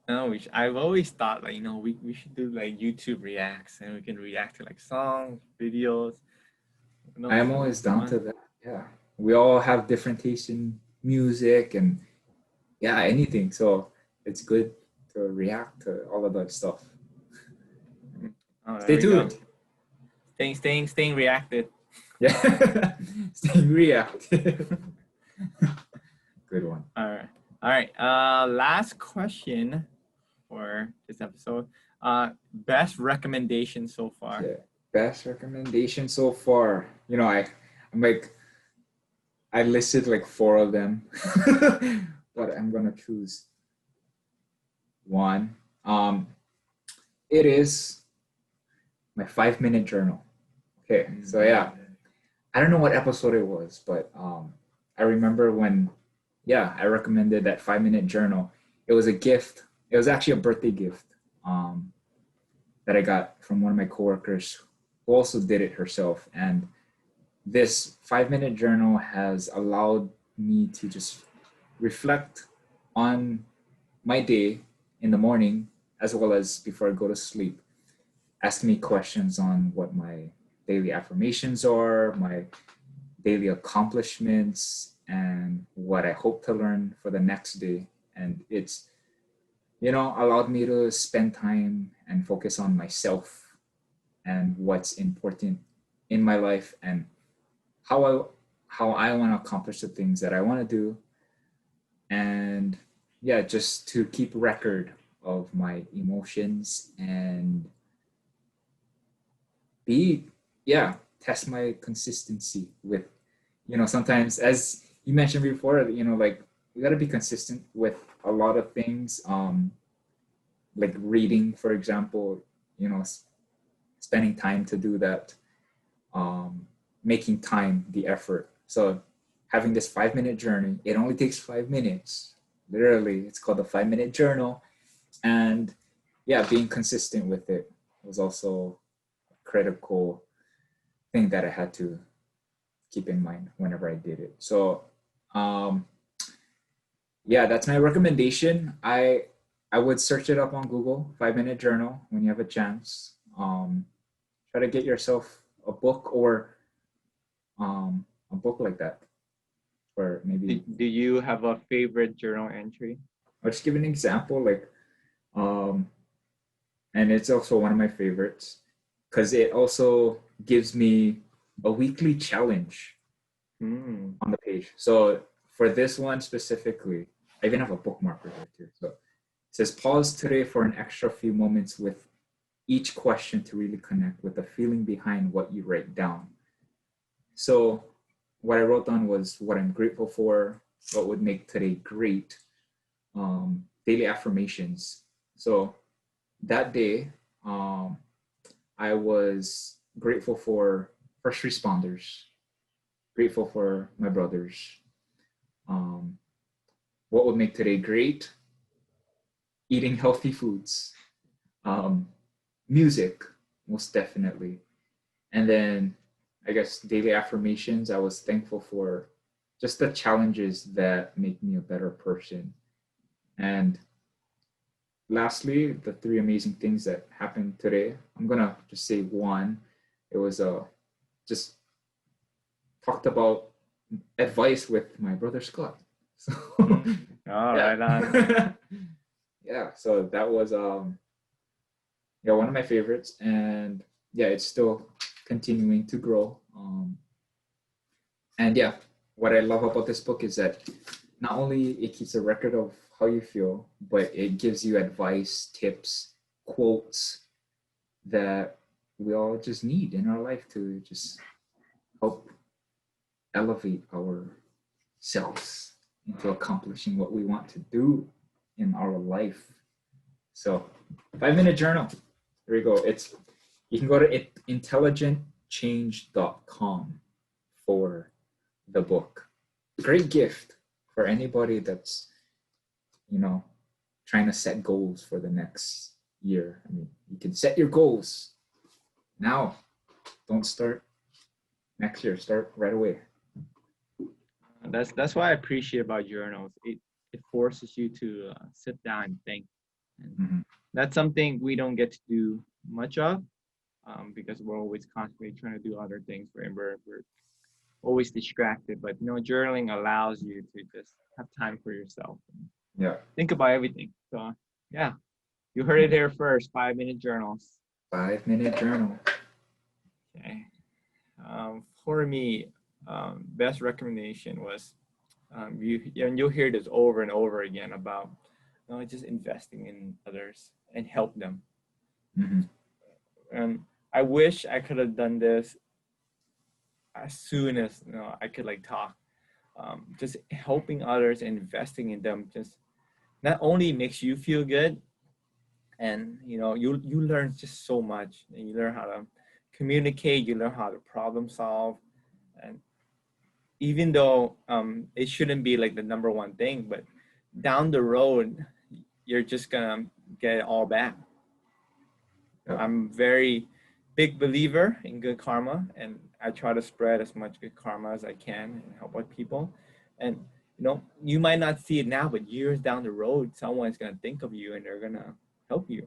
Speaker 2: No, I've always thought like we should do like YouTube reacts, and we can react to like songs, videos.
Speaker 1: I am always down to that. Yeah, we all have different tastes in music and anything. So it's good to react to all of that stuff. Stay tuned.
Speaker 2: Staying reactive.
Speaker 1: Yeah, staying reactive. Good one.
Speaker 2: All right. Last question for this episode. Best recommendation so far.
Speaker 1: Okay. Best recommendation so far. You know, I'm like, I listed like 4 of them, but I'm gonna choose one. It is my 5-minute journal. Okay, so yeah, I don't know what episode it was, but I remember when, yeah, I recommended that 5-minute journal. It was a gift. It was actually a birthday gift that I got from one of my coworkers who also did it herself. And this 5-minute journal has allowed me to just reflect on my day in the morning as well as before I go to sleep, asking me questions on what my daily affirmations are, my daily accomplishments, and what I hope to learn for the next day. And it's, allowed me to spend time and focus on myself and what's important in my life and how I want to accomplish the things that I want to do. And yeah, just to keep record of my emotions and test my consistency with, sometimes, as you mentioned before, like we got to be consistent with a lot of things, like reading, for example, spending time to do that, making time the effort. So having this 5-minute journey, it only takes 5 minutes. Literally, it's called the 5-minute journal. And yeah, being consistent with it was also a critical thing that I had to keep in mind whenever I did it. So yeah, that's my recommendation. I would search it up on Google, 5-minute journal, when you have a chance. Try to get yourself a book or a book like that. Or maybe.
Speaker 2: Do you have a favorite journal entry?
Speaker 1: I'll just give an example, like, and it's also one of my favorites because it also gives me a weekly challenge on the page. So for this one specifically, I even have a bookmark right here. So it says, pause today for an extra few moments with each question to really connect with the feeling behind what you write down. So what I wrote down was what I'm grateful for, what would make today great, daily affirmations. So that day, I was grateful for first responders, grateful for my brothers. What would make today great? Eating healthy foods, music, most definitely. And then I guess daily affirmations, I was thankful for just the challenges that make me a better person. And lastly, the 3 amazing things that happened today. I'm gonna just say one. It was just talked about advice with my brother Scott. So
Speaker 2: right on.
Speaker 1: Yeah, so that was one of my favorites, and yeah, it's still continuing to grow. And yeah, what I love about this book is that not only it keeps a record of how you feel, but it gives you advice, tips, quotes that we all just need in our life to just help elevate ourselves into accomplishing what we want to do in our life. So 5-minute journal. There you go. You can go to intelligentchange.com for the book. Great gift for anybody that's, trying to set goals for the next year. I mean, you can set your goals now. Don't start next year. Start right away.
Speaker 2: That's what I appreciate about journals. It forces you to sit down and think. And that's something we don't get to do much of because we're always constantly trying to do other things. We're always distracted. But journaling allows you to just have time for yourself.
Speaker 1: Yeah.
Speaker 2: Think about everything. So yeah, you heard it here first. 5-minute journals.
Speaker 1: 5-minute journal.
Speaker 2: Okay. For me, best recommendation was and you'll hear this over and over again about just investing in others and help them.
Speaker 1: Mm-hmm.
Speaker 2: I wish I could have done this as soon as I could like talk. Just helping others and investing in them just not only makes you feel good, and you learn just so much, and you learn how to communicate, you learn how to problem solve, and even though it shouldn't be like the number one thing, but down the road you're just gonna get it all back.
Speaker 1: Yeah.
Speaker 2: I'm very big believer in good karma, and I try to spread as much good karma as I can and help out people. And you might not see it now, but years down the road, someone's gonna think of you and they're gonna help you.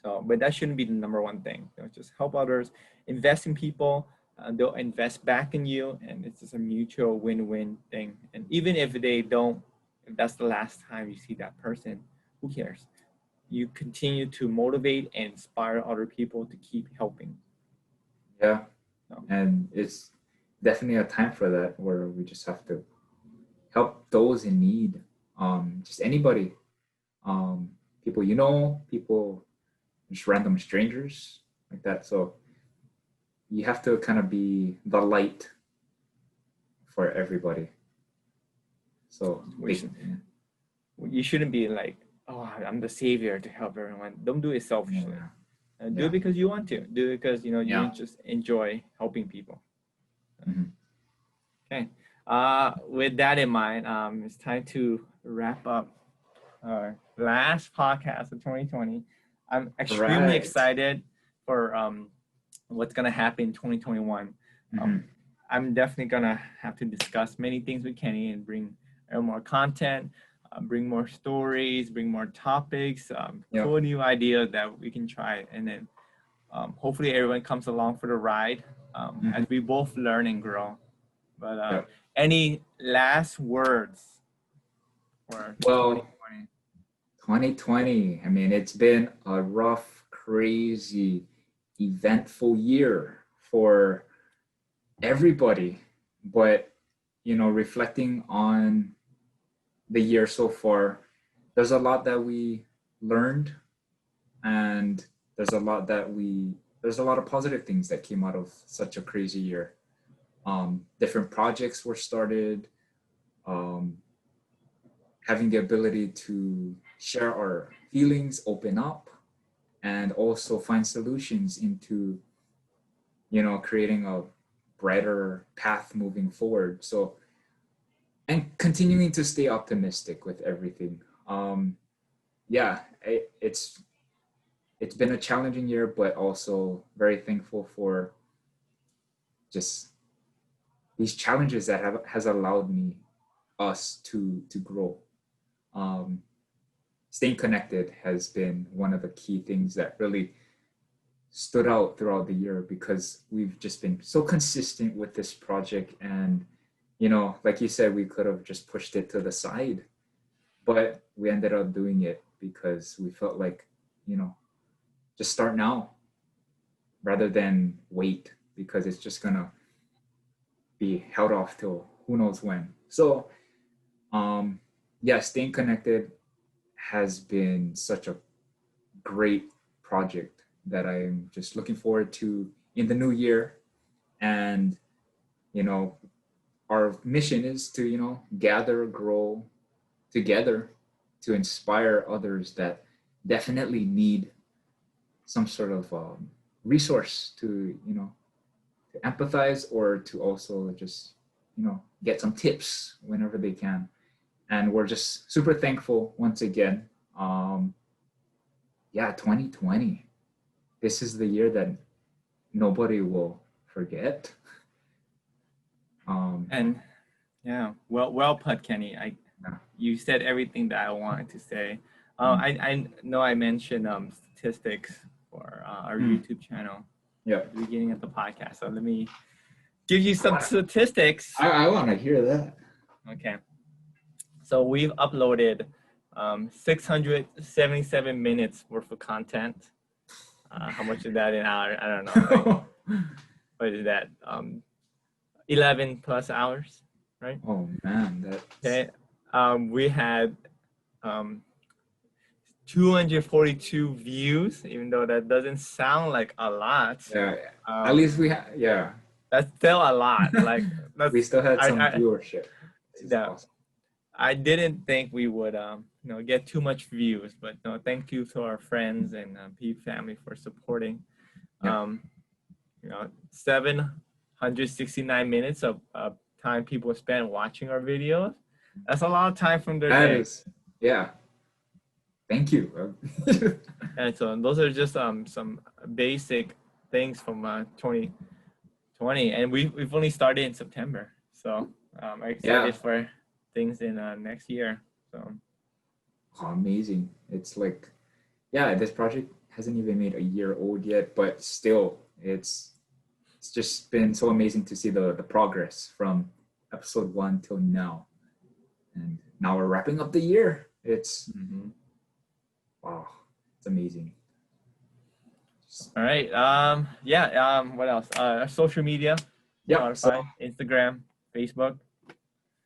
Speaker 2: So, but that shouldn't be the number one thing. Just help others, invest in people, they'll invest back in you, and it's just a mutual win-win thing. And even if they don't, if that's the last time you see that person, who cares? You continue to motivate and inspire other people to keep helping.
Speaker 1: Yeah. And it's definitely a time for that, where we just have to help those in need. Just anybody. People people, just random strangers like that. So you have to kind of be the light for everybody. So
Speaker 2: you shouldn't be like, oh, I'm the savior to help everyone. Don't do it selfishly. Do it because you want to. Do it because you just enjoy helping people.
Speaker 1: Mm-hmm.
Speaker 2: Okay. With that in mind, it's time to wrap up our last podcast of 2020. I'm extremely excited for what's gonna happen in 2021.
Speaker 1: Mm-hmm.
Speaker 2: I'm definitely gonna have to discuss many things with Kenny and bring more content, bring more stories, bring more topics, cool new ideas that we can try, and then hopefully everyone comes along for the ride as we both learn and grow. But any last words for 2020?
Speaker 1: 2020, I mean, it's been a rough, crazy, eventful year for everybody. But, reflecting on the year so far, there's a lot that we learned, and there's a lot of positive things that came out of such a crazy year. Different projects were started, having the ability to share our feelings, open up, and also find solutions into, creating a brighter path moving forward. So, and continuing to stay optimistic with everything. It's been a challenging year, but also very thankful for just these challenges that has allowed us to grow. Staying connected has been one of the key things that really stood out throughout the year, because we've just been so consistent with this project. And like you said, we could have just pushed it to the side, but we ended up doing it because we felt like just start now rather than wait, because it's just gonna be held off till who knows when. So staying connected has been such a great project that I'm just looking forward to in the new year. And our mission is to gather, grow together, to inspire others that definitely need some sort of resource to to empathize, or to also just get some tips whenever they can. And we're just super thankful once again. 2020, this is the year that nobody will forget.
Speaker 2: Well put, Kenny. You said everything that I wanted to say. I know I mentioned statistics for our YouTube channel at the beginning of the podcast. So let me give you some statistics.
Speaker 1: I want to hear that.
Speaker 2: Okay. So we've uploaded 677 minutes worth of content. how much is that in hours? I don't know. Like, what is that? 11 plus hours, right?
Speaker 1: Oh man, that's
Speaker 2: Okay. We had 242 views, even though that doesn't sound like a lot.
Speaker 1: yeah. At least we have, yeah.
Speaker 2: That's still a lot. Like that's
Speaker 1: We still had some
Speaker 2: I
Speaker 1: viewership. This is
Speaker 2: yeah.
Speaker 1: awesome.
Speaker 2: I didn't think we would get too much views, but no, thank you to our friends and P family for supporting.
Speaker 1: Yeah.
Speaker 2: 769 minutes of time people spent watching our videos. That's a lot of time from their
Speaker 1: That
Speaker 2: day.
Speaker 1: is, yeah. Thank you.
Speaker 2: And so those are just some basic things from 2020, and we've only started in September, so I'm excited for things in next year. So
Speaker 1: amazing. It's like, yeah, this project hasn't even made a year old yet, but still, it's just been so amazing to see the progress from episode 1 till now, and now we're wrapping up the year. It's wow, it's amazing.
Speaker 2: All right. What else? Social media.
Speaker 1: Yep.
Speaker 2: Spotify, Instagram, Facebook.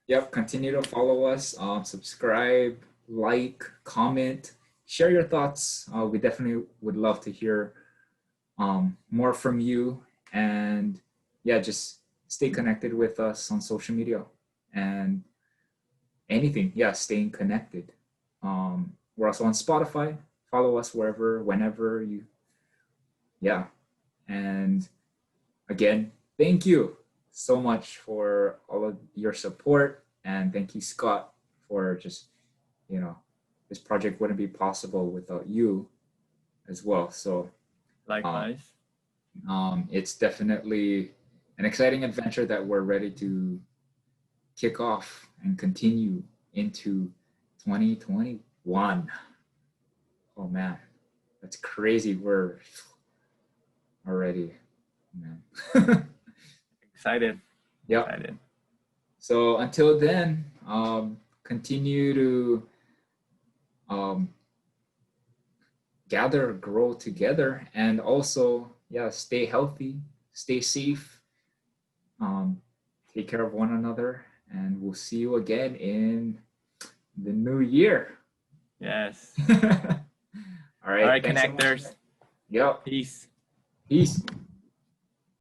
Speaker 1: Yep. Continue to follow us. Subscribe, like, comment, share your thoughts. We definitely would love to hear more from you. And yeah, just stay connected with us on social media and anything. Yeah, staying connected. We're also on Spotify. Follow us wherever, whenever you. Yeah. And again, thank you so much for all of your support. And thank you, Scott, for just, this project wouldn't be possible without you as well. So
Speaker 2: Likewise.
Speaker 1: It's definitely an exciting adventure that we're ready to kick off and continue into 2021. Oh man, that's crazy. We're already, man.
Speaker 2: Excited.
Speaker 1: Yep.
Speaker 2: Excited.
Speaker 1: So until then, continue to gather, grow together, and also, stay healthy, stay safe, take care of one another, and we'll see you again in the new year.
Speaker 2: Yes.
Speaker 1: All right.
Speaker 2: Connectors.
Speaker 1: So yep.
Speaker 2: Peace.
Speaker 1: Peace.